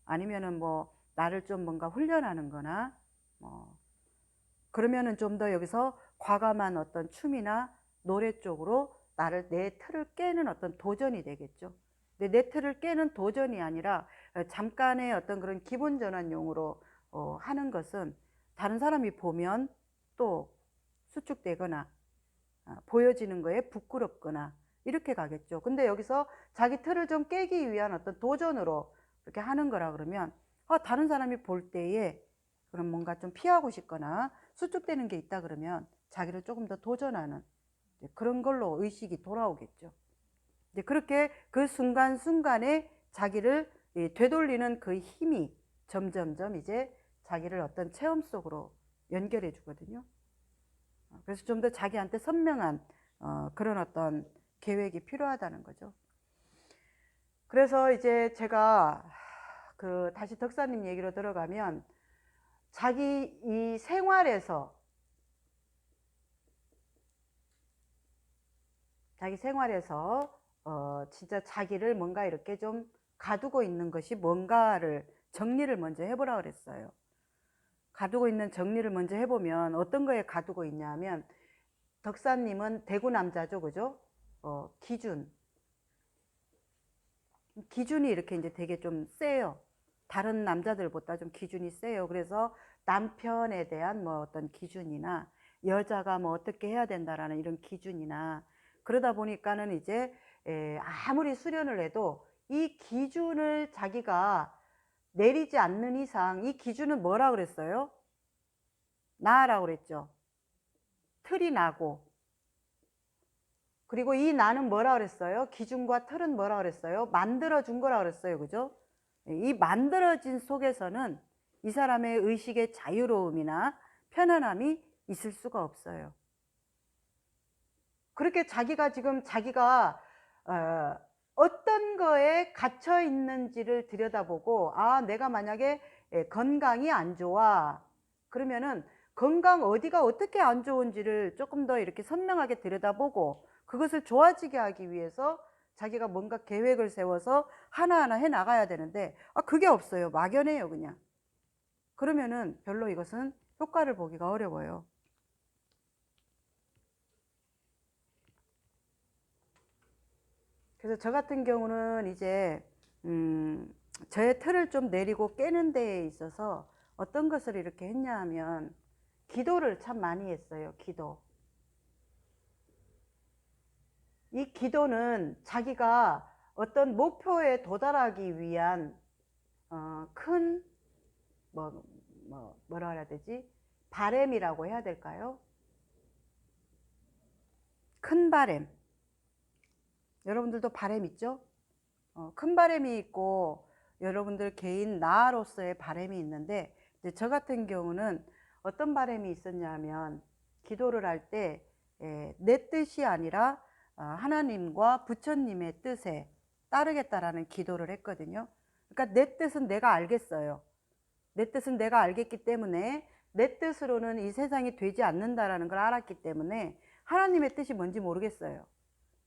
아니면은 뭐 나를 좀 뭔가 훈련하는 거나 뭐 그러면은 좀 더 여기서 과감한 어떤 춤이나 노래 쪽으로 나를 내 틀을 깨는 어떤 도전이 되겠죠. 근데 내 틀을 깨는 도전이 아니라 잠깐의 어떤 그런 기분 전환용으로 하는 것은 다른 사람이 보면 또 수축되거나 보여지는 거에 부끄럽거나 이렇게 가겠죠. 근데 여기서 자기 틀을 좀 깨기 위한 어떤 도전으로 이렇게 하는 거라 그러면 다른 사람이 볼 때에 그럼 뭔가 좀 피하고 싶거나 수축되는 게 있다 그러면 자기를 조금 더 도전하는 그런 걸로 의식이 돌아오겠죠. 이제 그렇게 그 순간순간에 자기를 되돌리는 그 힘이 점점점 이제 자기를 어떤 체험 속으로 연결해 주거든요. 그래서 좀 더 자기한테 선명한 그런 어떤 계획이 필요하다는 거죠. 그래서 이제 제가 그 다시 덕사님 얘기로 들어가면 자기 이 생활에서 진짜 자기를 뭔가 이렇게 좀 가두고 있는 것이 뭔가를 정리를 먼저 해보라 그랬어요. 가두고 있는 정리를 먼저 해보면 어떤 거에 가두고 있냐면 덕사님은 대구 남자죠, 그죠? 기준이 이렇게 이제 되게 좀 세요. 다른 남자들보다 좀 기준이 세요. 그래서 남편에 대한 뭐 어떤 기준이나 여자가 뭐 어떻게 해야 된다라는 이런 기준이나 그러다 보니까는 이제 아무리 수련을 해도 이 기준을 자기가 내리지 않는 이상 이 기준은 뭐라 그랬어요? 나라고 그랬죠. 틀이 나고 그리고 이 나는 뭐라 그랬어요? 기준과 틀은 뭐라 그랬어요? 만들어준 거라 그랬어요. 그죠? 이 만들어진 속에서는 이 사람의 의식의 자유로움이나 편안함이 있을 수가 없어요. 그렇게 자기가 지금 자기가 어떤 거에 갇혀 있는지를 들여다보고, 아, 내가 만약에 건강이 안 좋아. 그러면은 건강 어디가 어떻게 안 좋은지를 조금 더 이렇게 선명하게 들여다보고, 그것을 좋아지게 하기 위해서 자기가 뭔가 계획을 세워서 하나하나 해 나가야 되는데, 그게 없어요. 막연해요, 그냥. 그러면은 별로 이것은 효과를 보기가 어려워요. 그래서 저 같은 경우는 이제 저의 틀을 좀 내리고 깨는 데에 있어서 어떤 것을 이렇게 했냐 하면, 기도를 참 많이 했어요. 기도. 이 기도는 자기가 어떤 목표에 도달하기 위한 큰 뭐라 해야 되지? 바램이라고 해야 될까요? 큰 바램. 여러분들도 바램 있죠? 큰 바램이 있고 여러분들 개인 나로서의 바램이 있는데, 이제 저 같은 경우는 어떤 바램이 있었냐면, 기도를 할 때 내 뜻이 아니라 하나님과 부처님의 뜻에 따르겠다라는 기도를 했거든요. 그러니까 내 뜻은 내가 알겠어요. 내 뜻은 내가 알겠기 때문에, 내 뜻으로는 이 세상이 되지 않는다라는 걸 알았기 때문에 하나님의 뜻이 뭔지 모르겠어요.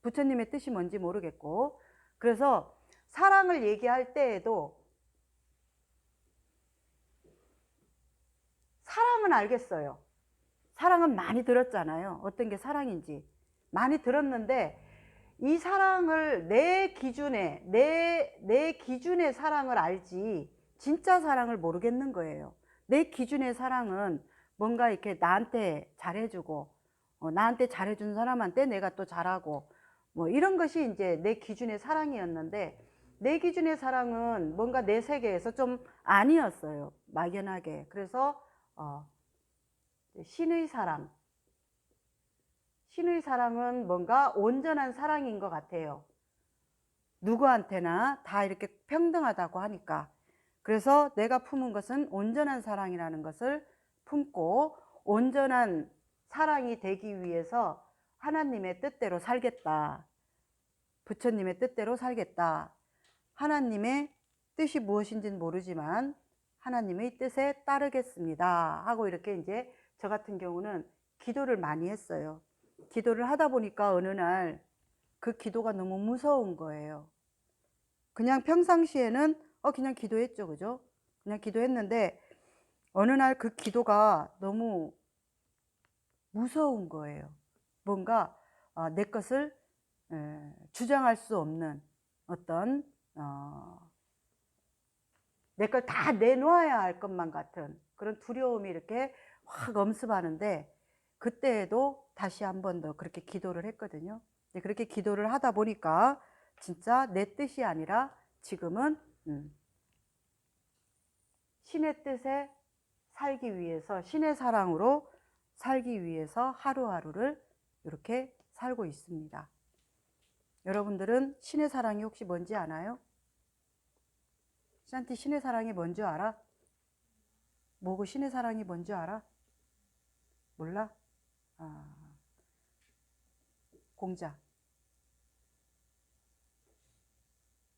부처님의 뜻이 뭔지 모르겠고. 그래서 사랑을 얘기할 때에도 사랑은 알겠어요. 사랑은 많이 들었잖아요. 어떤 게 사랑인지 많이 들었는데, 이 사랑을 내 기준에 내 기준의 사랑을 알지 진짜 사랑을 모르겠는 거예요. 내 기준의 사랑은 뭔가 이렇게 나한테 잘해주고, 나한테 잘해준 사람한테 내가 또 잘하고, 뭐 이런 것이 이제 내 기준의 사랑이었는데, 내 기준의 사랑은 뭔가 내 세계에서 좀 아니었어요. 막연하게. 그래서 신의 사랑, 신의 사랑은 뭔가 온전한 사랑인 것 같아요. 누구한테나 다 이렇게 평등하다고 하니까. 그래서 내가 품은 것은 온전한 사랑이라는 것을 품고, 온전한 사랑이 되기 위해서 하나님의 뜻대로 살겠다. 부처님의 뜻대로 살겠다. 하나님의 뜻이 무엇인지는 모르지만 하나님의 뜻에 따르겠습니다 하고, 이렇게 이제 저 같은 경우는 기도를 많이 했어요. 기도를 하다 보니까 어느 날 그 기도가 너무 무서운 거예요. 그냥 평상시에는 그냥 기도했죠. 그죠? 그냥 기도했는데 어느 날 그 기도가 너무 무서운 거예요. 뭔가 내 것을 주장할 수 없는 어떤 내 걸 다 내놓아야 할 것만 같은 그런 두려움이 이렇게 확 엄습하는데, 그때에도 다시 한 번 더 그렇게 기도를 했거든요. 그렇게 기도를 하다 보니까 진짜 내 뜻이 아니라 지금은 신의 뜻에 살기 위해서, 신의 사랑으로 살기 위해서 하루하루를 이렇게 살고 있습니다. 여러분들은 신의 사랑이 혹시 뭔지 아나요? 샨티, 신의 사랑이 뭔지 알아? 뭐고 신의 사랑이 뭔지 알아? 몰라? 공자.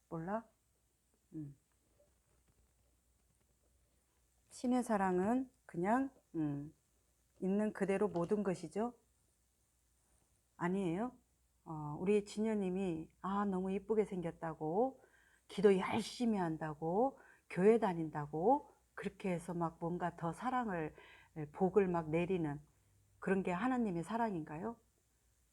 몰라? 신의 사랑은 그냥 있는 그대로 모든 것이죠. 아니에요? 우리 진여님이 너무 이쁘게 생겼다고, 기도 열심히 한다고, 교회 다닌다고, 그렇게 해서 막 뭔가 더 사랑을, 복을 막 내리는 그런 게 하나님의 사랑인가요?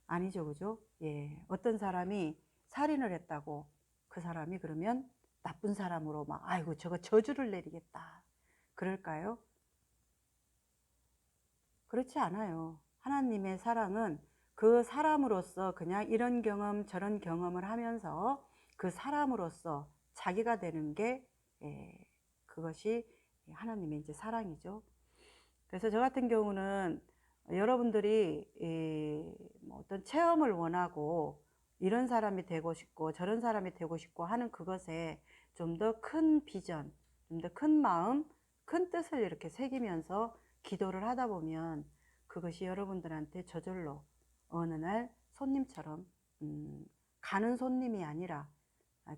아니죠. 그죠? 예. 어떤 사람이 살인을 했다고 그 사람이 그러면 나쁜 사람으로 막 아이고 저거 저주를 내리겠다 그럴까요? 그렇지 않아요. 하나님의 사랑은 그 사람으로서 그냥 이런 경험 저런 경험을 하면서 그 사람으로서 자기가 되는 게 그것이 하나님의 이제 사랑이죠. 그래서 저 같은 경우는 여러분들이 뭐 어떤 체험을 원하고 이런 사람이 되고 싶고 저런 사람이 되고 싶고 하는 그것에 좀 더 큰 비전, 좀 더 큰 마음, 큰 뜻을 이렇게 새기면서 기도를 하다 보면 그것이 여러분들한테 저절로 어느 날 손님처럼 가는 손님이 아니라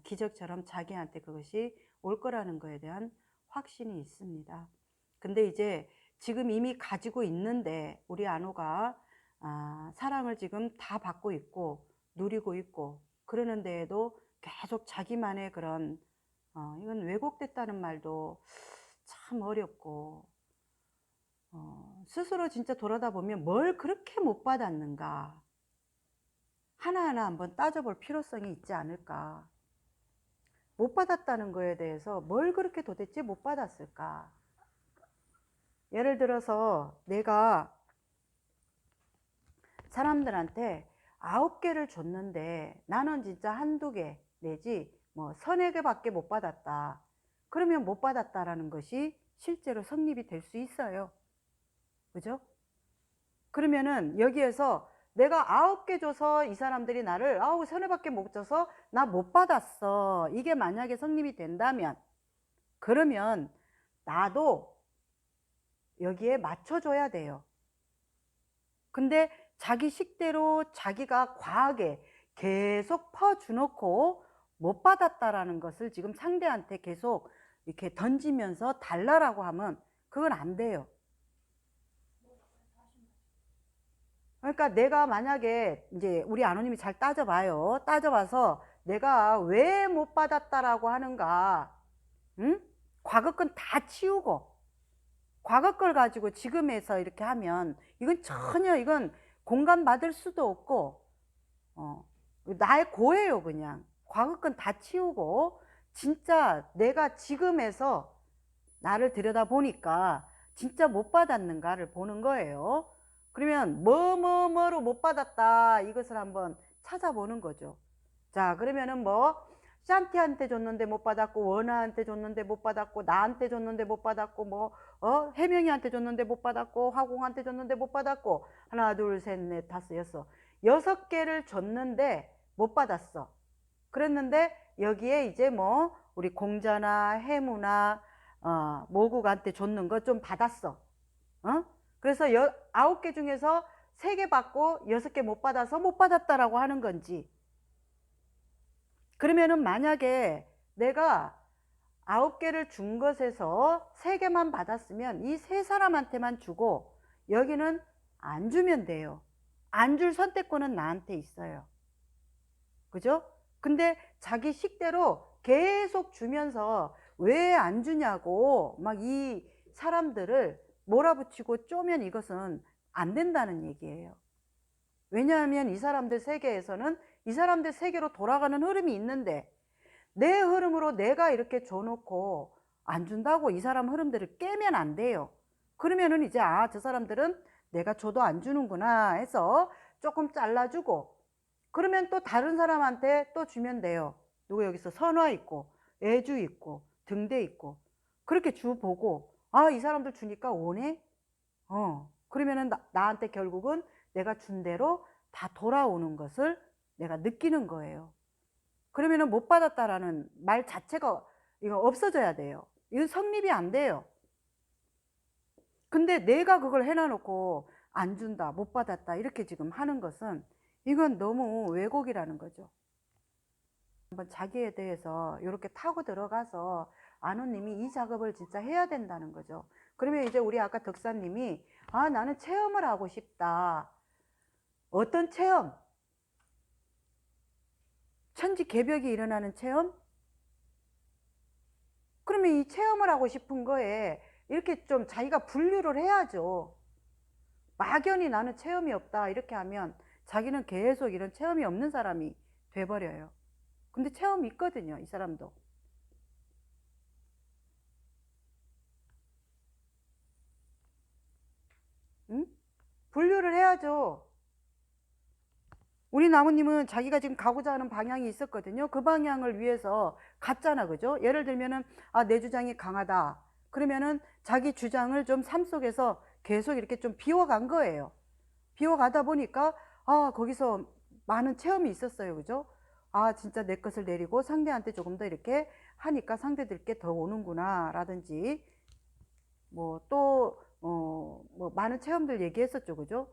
기적처럼 자기한테 그것이 올 거라는 거에 대한 확신이 있습니다. 근데 이제 지금 이미 가지고 있는데 우리 안호가 사랑을 지금 다 받고 있고 누리고 있고 그러는 데에도 계속 자기만의 그런 이건 왜곡됐다는 말도 참 어렵고 스스로 진짜 돌아다 보면 뭘 그렇게 못 받았는가 하나하나 한번 따져볼 필요성이 있지 않을까. 못 받았다는 거에 대해서 뭘 그렇게 도대체 못 받았을까. 예를 들어서 내가 사람들한테 9개를 줬는데 나는 진짜 한두 개 내지 뭐 3-4개밖에 못 받았다. 그러면 못 받았다라는 것이 실제로 성립이 될 수 있어요. 그죠? 그러면은 여기에서 내가 9개 줘서 이 사람들이 나를 3-4밖에 못 줘서 나 못 받았어. 이게 만약에 성립이 된다면 그러면 나도 여기에 맞춰줘야 돼요. 근데 자기 식대로 자기가 과하게 계속 퍼주놓고 못 받았다라는 것을 지금 상대한테 계속 이렇게 던지면서 달라라고 하면 그건 안 돼요. 그러니까 내가 만약에 이제 우리 아노님이 잘 따져봐요. 따져봐서 내가 왜 못 받았다라고 하는가, 응? 과거 건 다 치우고 과거 걸 가지고 지금에서 이렇게 하면 이건 전혀 이건 공감받을 수도 없고 나의 고예요. 그냥 과거 건 다 치우고 진짜 내가 지금에서 나를 들여다보니까 진짜 못 받았는가를 보는 거예요. 그러면 뭐로 못 받았다 이것을 한번 찾아보는 거죠. 자, 그러면은 뭐 샨티한테 줬는데 못 받았고, 원아한테 줬는데 못 받았고, 나한테 줬는데 못 받았고, 뭐 혜명이한테 줬는데 못 받았고, 화공한테 줬는데 못 받았고, 하나 둘 셋 넷 다섯 여섯 6개를 줬는데 못 받았어. 그랬는데 여기에 이제 뭐 우리 공자나 해무나 모국한테 줬는 거 좀 받았어. 그래서 9개 중에서 3개 받고 6개 못 받아서 못 받았다라고 하는 건지, 그러면은 만약에 내가 9개를 준 것에서 3개만 받았으면 이 3사람한테만 주고 여기는 안 주면 돼요. 안 줄 선택권은 나한테 있어요. 그죠? 근데 자기 식대로 계속 주면서 왜 안 주냐고 막 이 사람들을 몰아붙이고 쪼면 이것은 안 된다는 얘기예요. 왜냐하면 이 사람들 세계에서는 이 사람들 세계로 돌아가는 흐름이 있는데 내 흐름으로 내가 이렇게 줘놓고 안 준다고 이 사람 흐름들을 깨면 안 돼요. 그러면은 이제 저 사람들은 내가 줘도 안 주는구나 해서 조금 잘라주고, 그러면 또 다른 사람한테 또 주면 돼요. 누구 여기서 선화 있고 애주 있고 등대 있고 그렇게 주보고 이 사람들 주니까 오네. 그러면은 나한테 결국은 내가 준 대로 다 돌아오는 것을 내가 느끼는 거예요. 그러면은 못 받았다라는 말 자체가 이거 없어져야 돼요. 이건 성립이 안 돼요. 근데 내가 그걸 해놔놓고 안 준다, 못 받았다 이렇게 지금 하는 것은 이건 너무 왜곡이라는 거죠. 한번 자기에 대해서 이렇게 타고 들어가서 아노님이 이 작업을 진짜 해야 된다는 거죠. 그러면 이제 우리 아까 덕사님이 나는 체험을 하고 싶다. 어떤 체험? 천지개벽이 일어나는 체험? 그러면 이 체험을 하고 싶은 거에 이렇게 좀 자기가 분류를 해야죠. 막연히 나는 체험이 없다 이렇게 하면 자기는 계속 이런 체험이 없는 사람이 돼버려요. 근데 체험이 있거든요, 이 사람도. 응? 분류를 해야죠. 우리 나무님은 자기가 지금 가고자 하는 방향이 있었거든요. 그 방향을 위해서 갔잖아, 그죠? 예를 들면은 내 주장이 강하다. 그러면은 자기 주장을 좀 삶 속에서 계속 이렇게 좀 비워간 거예요. 비워가다 보니까 거기서 많은 체험이 있었어요, 그죠? 진짜 내 것을 내리고 상대한테 조금 더 이렇게 하니까 상대들께 더 오는구나 라든지 뭐 또 뭐 많은 체험들 얘기했었죠, 그죠?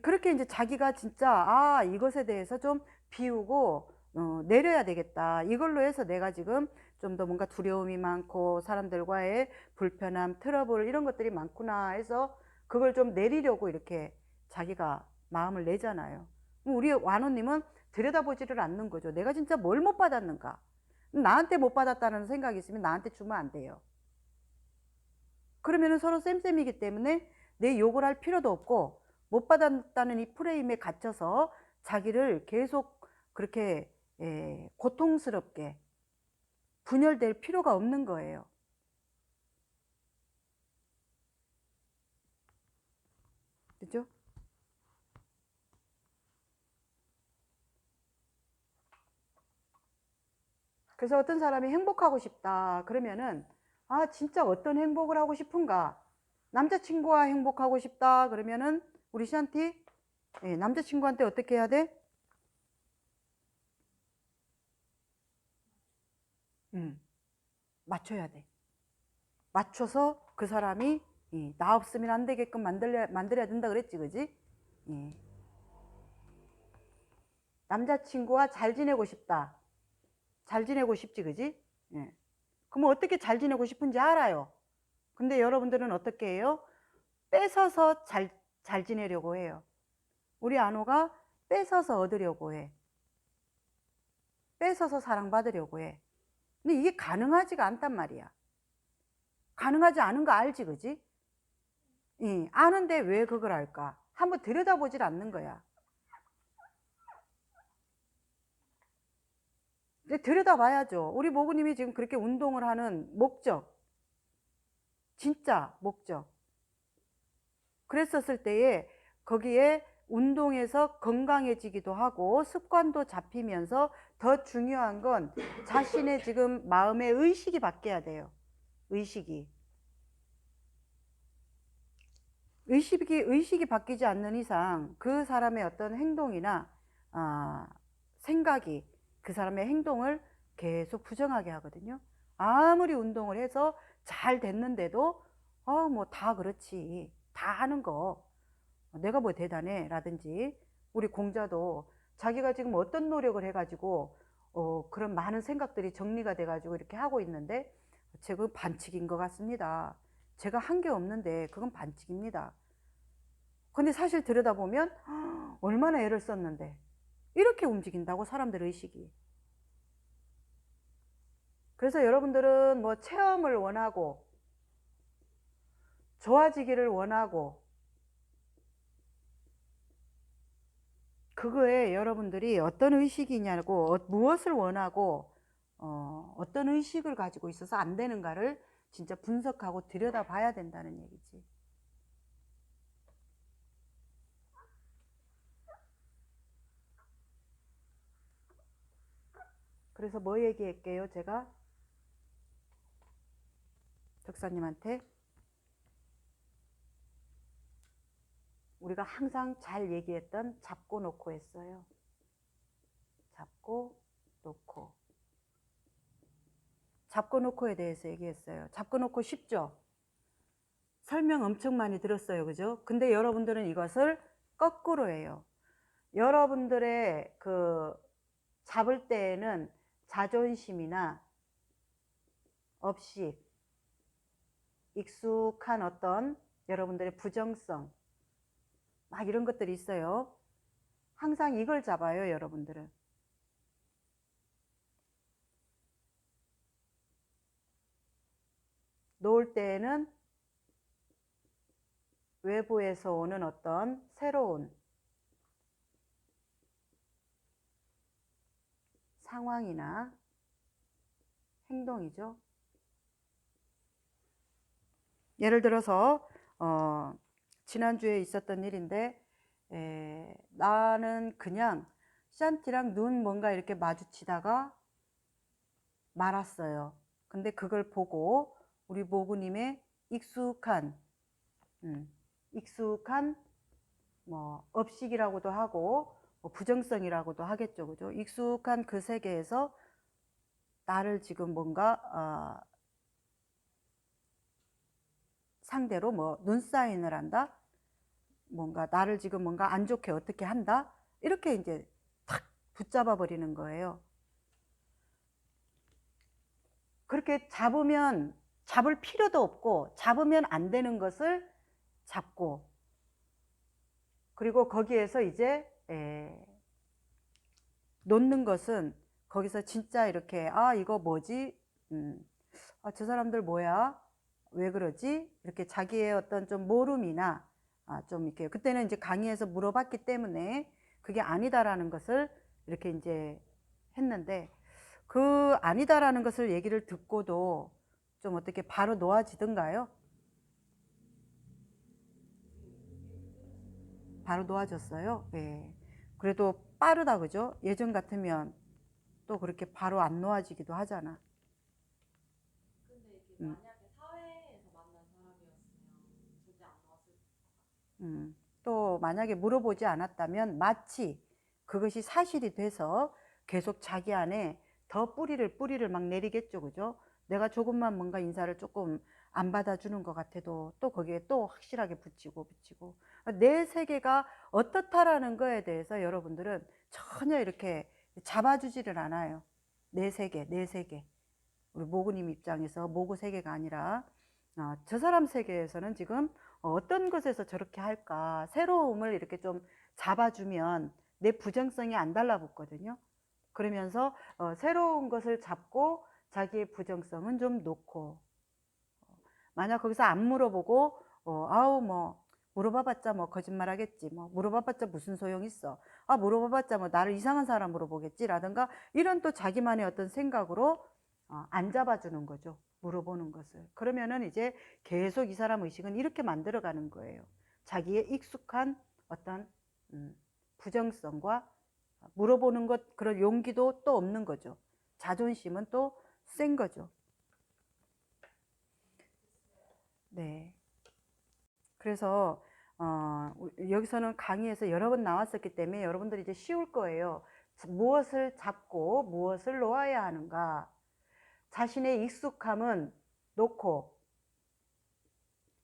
그렇게 이제 자기가 진짜 이것에 대해서 좀 비우고 내려야 되겠다. 이걸로 해서 내가 지금 좀 더 뭔가 두려움이 많고 사람들과의 불편함, 트러블 이런 것들이 많구나 해서 그걸 좀 내리려고 이렇게 자기가 마음을 내잖아요. 우리 완호님은 들여다보지를 않는 거죠. 내가 진짜 뭘 못 받았는가. 나한테 못 받았다는 생각이 있으면 나한테 주면 안 돼요. 그러면 서로 쌤쌤이기 때문에 내 욕을 할 필요도 없고 못 받았다는 이 프레임에 갇혀서 자기를 계속 그렇게 고통스럽게 분열될 필요가 없는 거예요. 그죠? 그래서 어떤 사람이 행복하고 싶다 그러면은 진짜 어떤 행복을 하고 싶은가? 남자친구와 행복하고 싶다 그러면은 우리 샨티 남자친구한테 어떻게 해야 돼? 맞춰야 돼. 맞춰서 그 사람이 나 없으면 안 되게끔 만들어야 된다 그랬지, 그지? 예. 남자친구와 잘 지내고 싶다. 잘 지내고 싶지, 그지? 예. 그러면 어떻게 잘 지내고 싶은지 알아요. 근데 여러분들은 어떻게 해요? 뺏어서 잘 지내려고 해요. 우리 안호가 뺏어서 얻으려고 해. 뺏어서 사랑받으려고 해. 근데 이게 가능하지가 않단 말이야. 가능하지 않은 거 알지, 그지? 아는데 왜 그걸 할까? 한번 들여다보질 않는 거야. 들여다봐야죠. 우리 모구님이 지금 그렇게 운동을 하는 목적, 진짜 목적. 그랬었을 때에 거기에 운동에서 건강해지기도 하고 습관도 잡히면서 더 중요한 건 자신의 지금 마음의 의식이 바뀌어야 돼요. 의식이 바뀌지 않는 이상 그 사람의 어떤 행동이나 생각이 그 사람의 행동을 계속 부정하게 하거든요. 아무리 운동을 해서 잘 됐는데도 뭐 다 그렇지, 다 하는 거 내가 뭐 대단해 라든지, 우리 공자도 자기가 지금 어떤 노력을 해가지고 그런 많은 생각들이 정리가 돼가지고 이렇게 하고 있는데 지금 반칙인 것 같습니다. 제가 한 게 없는데 그건 반칙입니다. 근데 사실 들여다보면 얼마나 애를 썼는데 이렇게 움직인다고 사람들 의식이. 그래서 여러분들은 뭐 체험을 원하고 좋아지기를 원하고 그거에 여러분들이 어떤 의식이냐고 무엇을 원하고 어떤 의식을 가지고 있어서 안 되는가를 진짜 분석하고 들여다봐야 된다는 얘기지. 그래서 뭐 얘기할게요 제가 덕사님한테? 우리가 항상 잘 얘기했던 잡고 놓고 했어요. 잡고 놓고. 잡고 놓고에 대해서 얘기했어요. 잡고 놓고 쉽죠? 설명 엄청 많이 들었어요. 그죠? 근데 여러분들은 이것을 거꾸로 해요. 여러분들의 그 잡을 때에는 자존심이나 없이 익숙한 어떤 여러분들의 부정성 막 이런 것들이 있어요. 항상 이걸 잡아요, 여러분들은. 놓을 때에는 외부에서 오는 어떤 새로운 상황이나 행동이죠. 예를 들어서 지난주에 있었던 일인데 나는 그냥 샨티랑 눈 뭔가 이렇게 마주치다가 말았어요. 근데 그걸 보고 우리 모구님의 익숙한 뭐 업식이라고도 하고 뭐 부정성이라고도 하겠죠. 그죠? 익숙한 그 세계에서 나를 지금 뭔가 상대로 뭐 눈사인을 한다? 뭔가 나를 지금 뭔가 안 좋게 어떻게 한다? 이렇게 이제 탁 붙잡아 버리는 거예요. 그렇게 잡을 필요도 없고 잡으면 안 되는 것을 잡고, 그리고 거기에서 이제 놓는 것은 거기서 진짜 이렇게 이거 뭐지? 저 사람들 뭐야? 왜 그러지? 이렇게 자기의 어떤 좀 모름이나 좀 이렇게 그때는 이제 강의에서 물어봤기 때문에 그게 아니다라는 것을 이렇게 이제 했는데, 그 아니다라는 것을 얘기를 듣고도 좀 어떻게 바로 놓아지던가요? 바로 놓아졌어요. 예. 그래도 빠르다 그죠? 예전 같으면 또 그렇게 바로 안 놓아지기도 하잖아. 근데 이게 음, 만약에 사회에서 만난 사람이었으면 절대 안 나왔을 것 또 만약에 물어보지 않았다면 마치 그것이 사실이 돼서 계속 자기 안에 더 뿌리를 막 내리겠죠. 그죠? 내가 조금만 뭔가 인사를 조금 안 받아주는 것 같아도 또 거기에 또 확실하게 붙이고 내 세계가 어떻다라는 거에 대해서 여러분들은 전혀 이렇게 잡아주지를 않아요. 내 세계. 우리 모구님 입장에서 모구 세계가 아니라 저 사람 세계에서는 지금 어떤 것에서 저렇게 할까, 새로움을 이렇게 좀 잡아주면 내 부정성이 안 달라붙거든요. 그러면서 새로운 것을 잡고 자기의 부정성은 좀 놓고, 만약 거기서 안 물어보고 아우 뭐 물어봐봤자 뭐 거짓말하겠지, 뭐 물어봐봤자 무슨 소용 있어, 물어봐봤자 뭐 나를 이상한 사람으로 보겠지라든가 이런 또 자기만의 어떤 생각으로 안 잡아주는 거죠. 물어보는 것을. 그러면은 이제 계속 이 사람 의식은 이렇게 만들어가는 거예요. 자기의 익숙한 어떤 부정성과 물어보는 것, 그런 용기도 또 없는 거죠. 자존심은 또 센 거죠. 네. 그래서 여기서는 강의에서 여러 번 나왔었기 때문에 여러분들이 이제 쉬울 거예요. 무엇을 잡고 무엇을 놓아야 하는가. 자신의 익숙함은 놓고,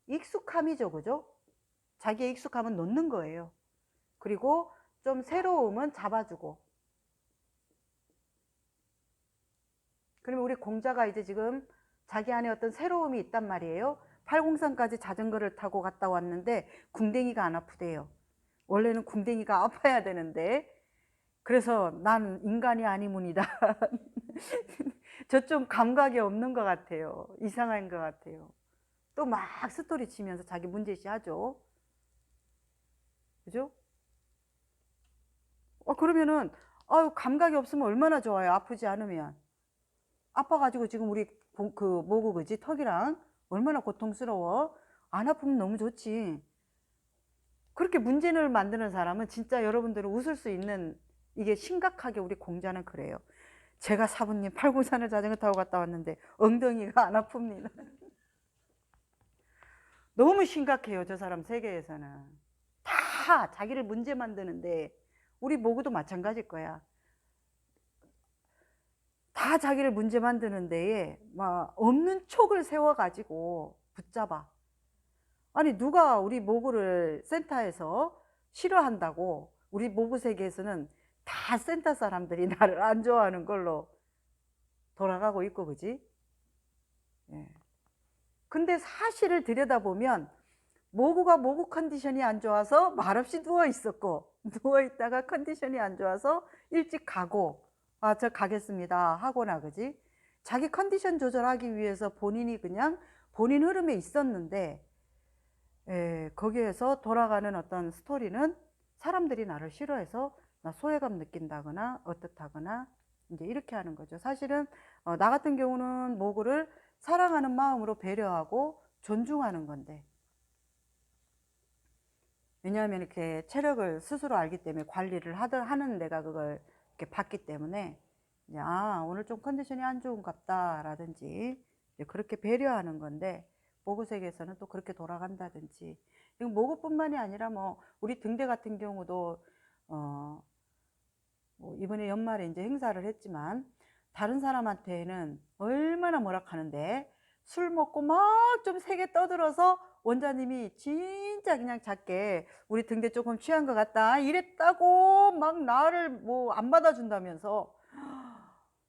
익숙함이죠, 그죠? 자기의 익숙함은 놓는 거예요. 그리고 좀 새로움은 잡아주고. 그러면 우리 공자가 이제 지금 자기 안에 어떤 새로움이 있단 말이에요. 팔공산까지 자전거를 타고 갔다 왔는데 궁뎅이가 안 아프대요. 원래는 궁뎅이가 아파야 되는데, 그래서 난 인간이 아니문이다. 저 좀 감각이 없는 것 같아요. 이상한 것 같아요. 또 막 스토리 치면서 자기 문제시 하죠. 그죠? 그러면은 감각이 없으면 얼마나 좋아요. 아프지 않으면. 아파가지고 지금 우리 그 뭐고 그지 턱이랑 얼마나 고통스러워. 안 아프면 너무 좋지. 그렇게 문제를 만드는 사람은 진짜 여러분들은 웃을 수 있는, 이게 심각하게 우리 공자는 그래요. 제가 사부님 팔공산을 자전거 타고 갔다 왔는데 엉덩이가 안 아픕니다. 너무 심각해요. 저 사람 세계에서는. 다 자기를 문제 만드는데, 우리 모구도 마찬가지일 거야. 다 자기를 문제 만드는 데에 막 없는 촉을 세워가지고 붙잡아. 아니 누가 우리 모구를 센터에서 싫어한다고. 우리 모구 세계에서는 다 센터 사람들이 나를 안 좋아하는 걸로 돌아가고 있고 그지? 예. 근데 사실을 들여다보면 모구가 모구 컨디션이 안 좋아서 말없이 누워 있었고, 누워 있다가 컨디션이 안 좋아서 일찍 가고, 저 가겠습니다 하거나 그지? 자기 컨디션 조절하기 위해서 본인이 그냥 본인 흐름에 있었는데, 거기에서 돌아가는 어떤 스토리는 사람들이 나를 싫어해서 나 소외감 느낀다거나 어떻다거나 이제 이렇게 하는 거죠. 사실은 나 같은 경우는 모구를 사랑하는 마음으로 배려하고 존중하는 건데, 왜냐하면 이렇게 체력을 스스로 알기 때문에 관리를 하는 내가 그걸 이렇게 봤기 때문에 이제 오늘 좀 컨디션이 안 좋은갑다라든지 그렇게 배려하는 건데, 모구세계에서는 또 그렇게 돌아간다든지. 이건 모구뿐만이 아니라 뭐 우리 등대 같은 경우도 뭐 이번에 연말에 이제 행사를 했지만 다른 사람한테는 얼마나 뭐라 하는데 술 먹고 막 좀 세게 떠들어서 원장님이 진짜 그냥 작게 우리 등대 조금 취한 것 같다 이랬다고 막 나를 뭐 안 받아준다면서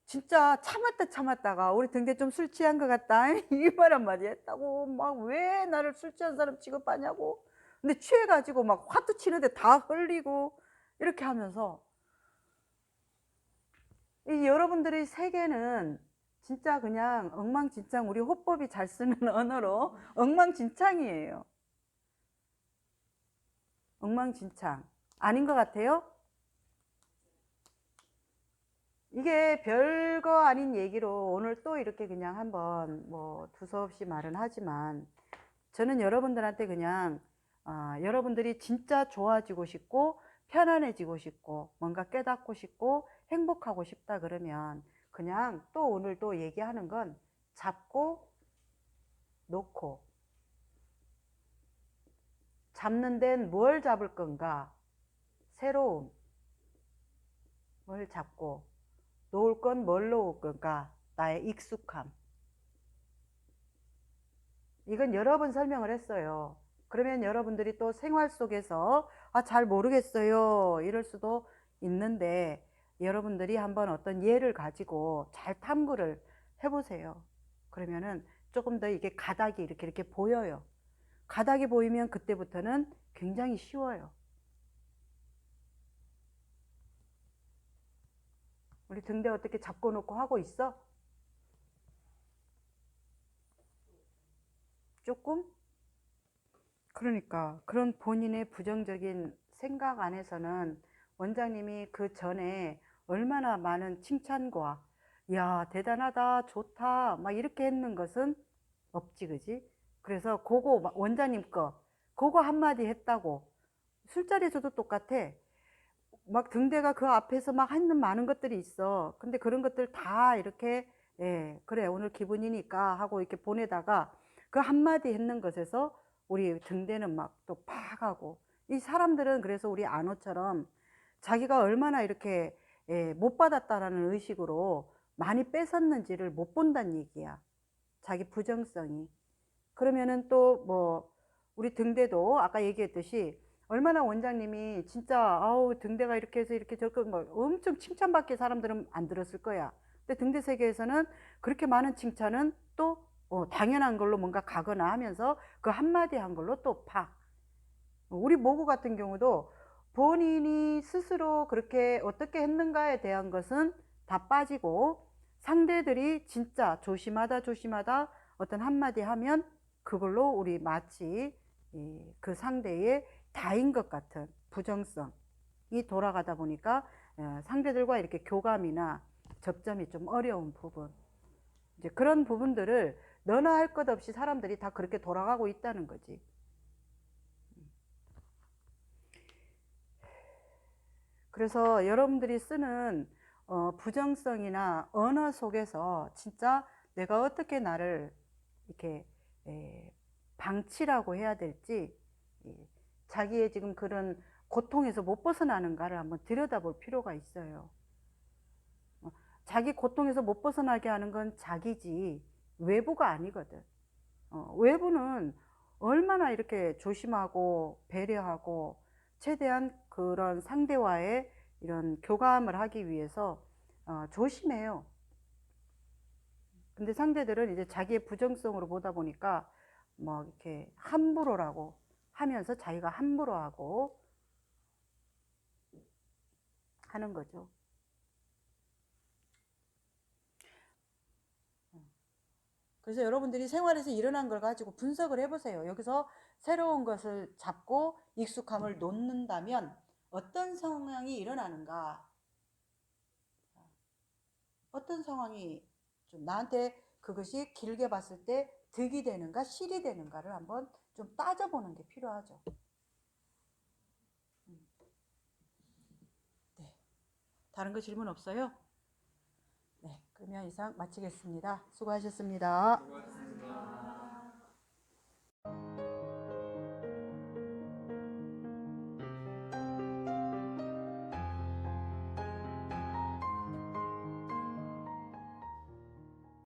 진짜 참았다가 우리 등대 좀 술 취한 것 같다 이 말 한마디 했다고 막 왜 나를 술 취한 사람 취급하냐고. 근데 취해가지고 막 화투 치는데 다 흘리고 이렇게 하면서 이 여러분들의 세계는 진짜 그냥 엉망진창, 우리 호법이 잘 쓰는 언어로 엉망진창이에요. 엉망진창. 아닌 것 같아요? 이게 별거 아닌 얘기로 오늘 또 이렇게 그냥 한번 뭐 두서없이 말은 하지만 저는 여러분들한테 그냥 여러분들이 진짜 좋아지고 싶고 편안해지고 싶고 뭔가 깨닫고 싶고 행복하고 싶다 그러면 그냥 또 오늘 또 얘기하는 건 잡고 놓고 잡는 데는 뭘 잡을 건가? 새로움. 뭘 잡고 놓을 건 뭘 놓을 건가? 나의 익숙함. 이건 여러 번 설명을 했어요. 그러면 여러분들이 또 생활 속에서 잘 모르겠어요 이럴 수도 있는데 여러분들이 한번 어떤 예를 가지고 잘 탐구를 해보세요. 그러면은 조금 더 이게 가닥이 이렇게 보여요. 가닥이 보이면 그때부터는 굉장히 쉬워요. 우리 등대 어떻게 잡고 놓고 하고 있어? 조금? 그러니까 그런 본인의 부정적인 생각 안에서는 원장님이 그 전에 얼마나 많은 칭찬과 야 대단하다 좋다 막 이렇게 했는 것은 없지 그지? 그래서 그거 원장님 거 그거 한마디 했다고 술자리에서도 똑같아. 막 등대가 그 앞에서 막 하는 많은 것들이 있어. 근데 그런 것들 다 이렇게 그래 오늘 기분이니까 하고 이렇게 보내다가 그 한마디 했는 것에서 우리 등대는 막 또 파가고 이 사람들은 그래서 우리 안호처럼 자기가 얼마나 이렇게 못 받았다라는 의식으로 많이 뺏었는지를 못 본다는 얘기야. 자기 부정성이. 그러면은 또 뭐 우리 등대도 아까 얘기했듯이 얼마나 원장님이 진짜 아우 등대가 이렇게 해서 이렇게 저렇게 뭐 엄청 칭찬받게 사람들은 안 들었을 거야. 근데 등대 세계에서는 그렇게 많은 칭찬은 또 당연한 걸로 뭔가 가거나 하면서 그 한마디 한 걸로 또 팍. 우리 모구 같은 경우도 본인이 스스로 그렇게 어떻게 했는가에 대한 것은 다 빠지고 상대들이 진짜 조심하다 어떤 한마디 하면 그걸로 우리 마치 그 상대의 다인 것 같은 부정성이 돌아가다 보니까 상대들과 이렇게 교감이나 접점이 좀 어려운 부분 이제 그런 부분들을 너나 할 것 없이 사람들이 다 그렇게 돌아가고 있다는 거지. 그래서 여러분들이 쓰는 부정성이나 언어 속에서 진짜 내가 어떻게 나를 이렇게 방치라고 해야 될지 자기의 지금 그런 고통에서 못 벗어나는가를 한번 들여다볼 필요가 있어요. 자기 고통에서 못 벗어나게 하는 건 자기지 외부가 아니거든. 외부는 얼마나 이렇게 조심하고 배려하고 최대한 그런 상대와의 이런 교감을 하기 위해서 조심해요. 근데 상대들은 이제 자기의 부정성으로 보다 보니까 뭐 이렇게 함부로라고 하면서 자기가 함부로 하고 하는 거죠. 그래서 여러분들이 생활에서 일어난 걸 가지고 분석을 해보세요. 여기서 새로운 것을 잡고 익숙함을 놓는다면 어떤 상황이 일어나는가? 어떤 상황이 좀 나한테 그것이 길게 봤을 때 득이 되는가 실이 되는가를 한번 좀 따져보는 게 필요하죠. 네. 다른 거 질문 없어요? 네. 그러면 이상 마치겠습니다. 수고하셨습니다.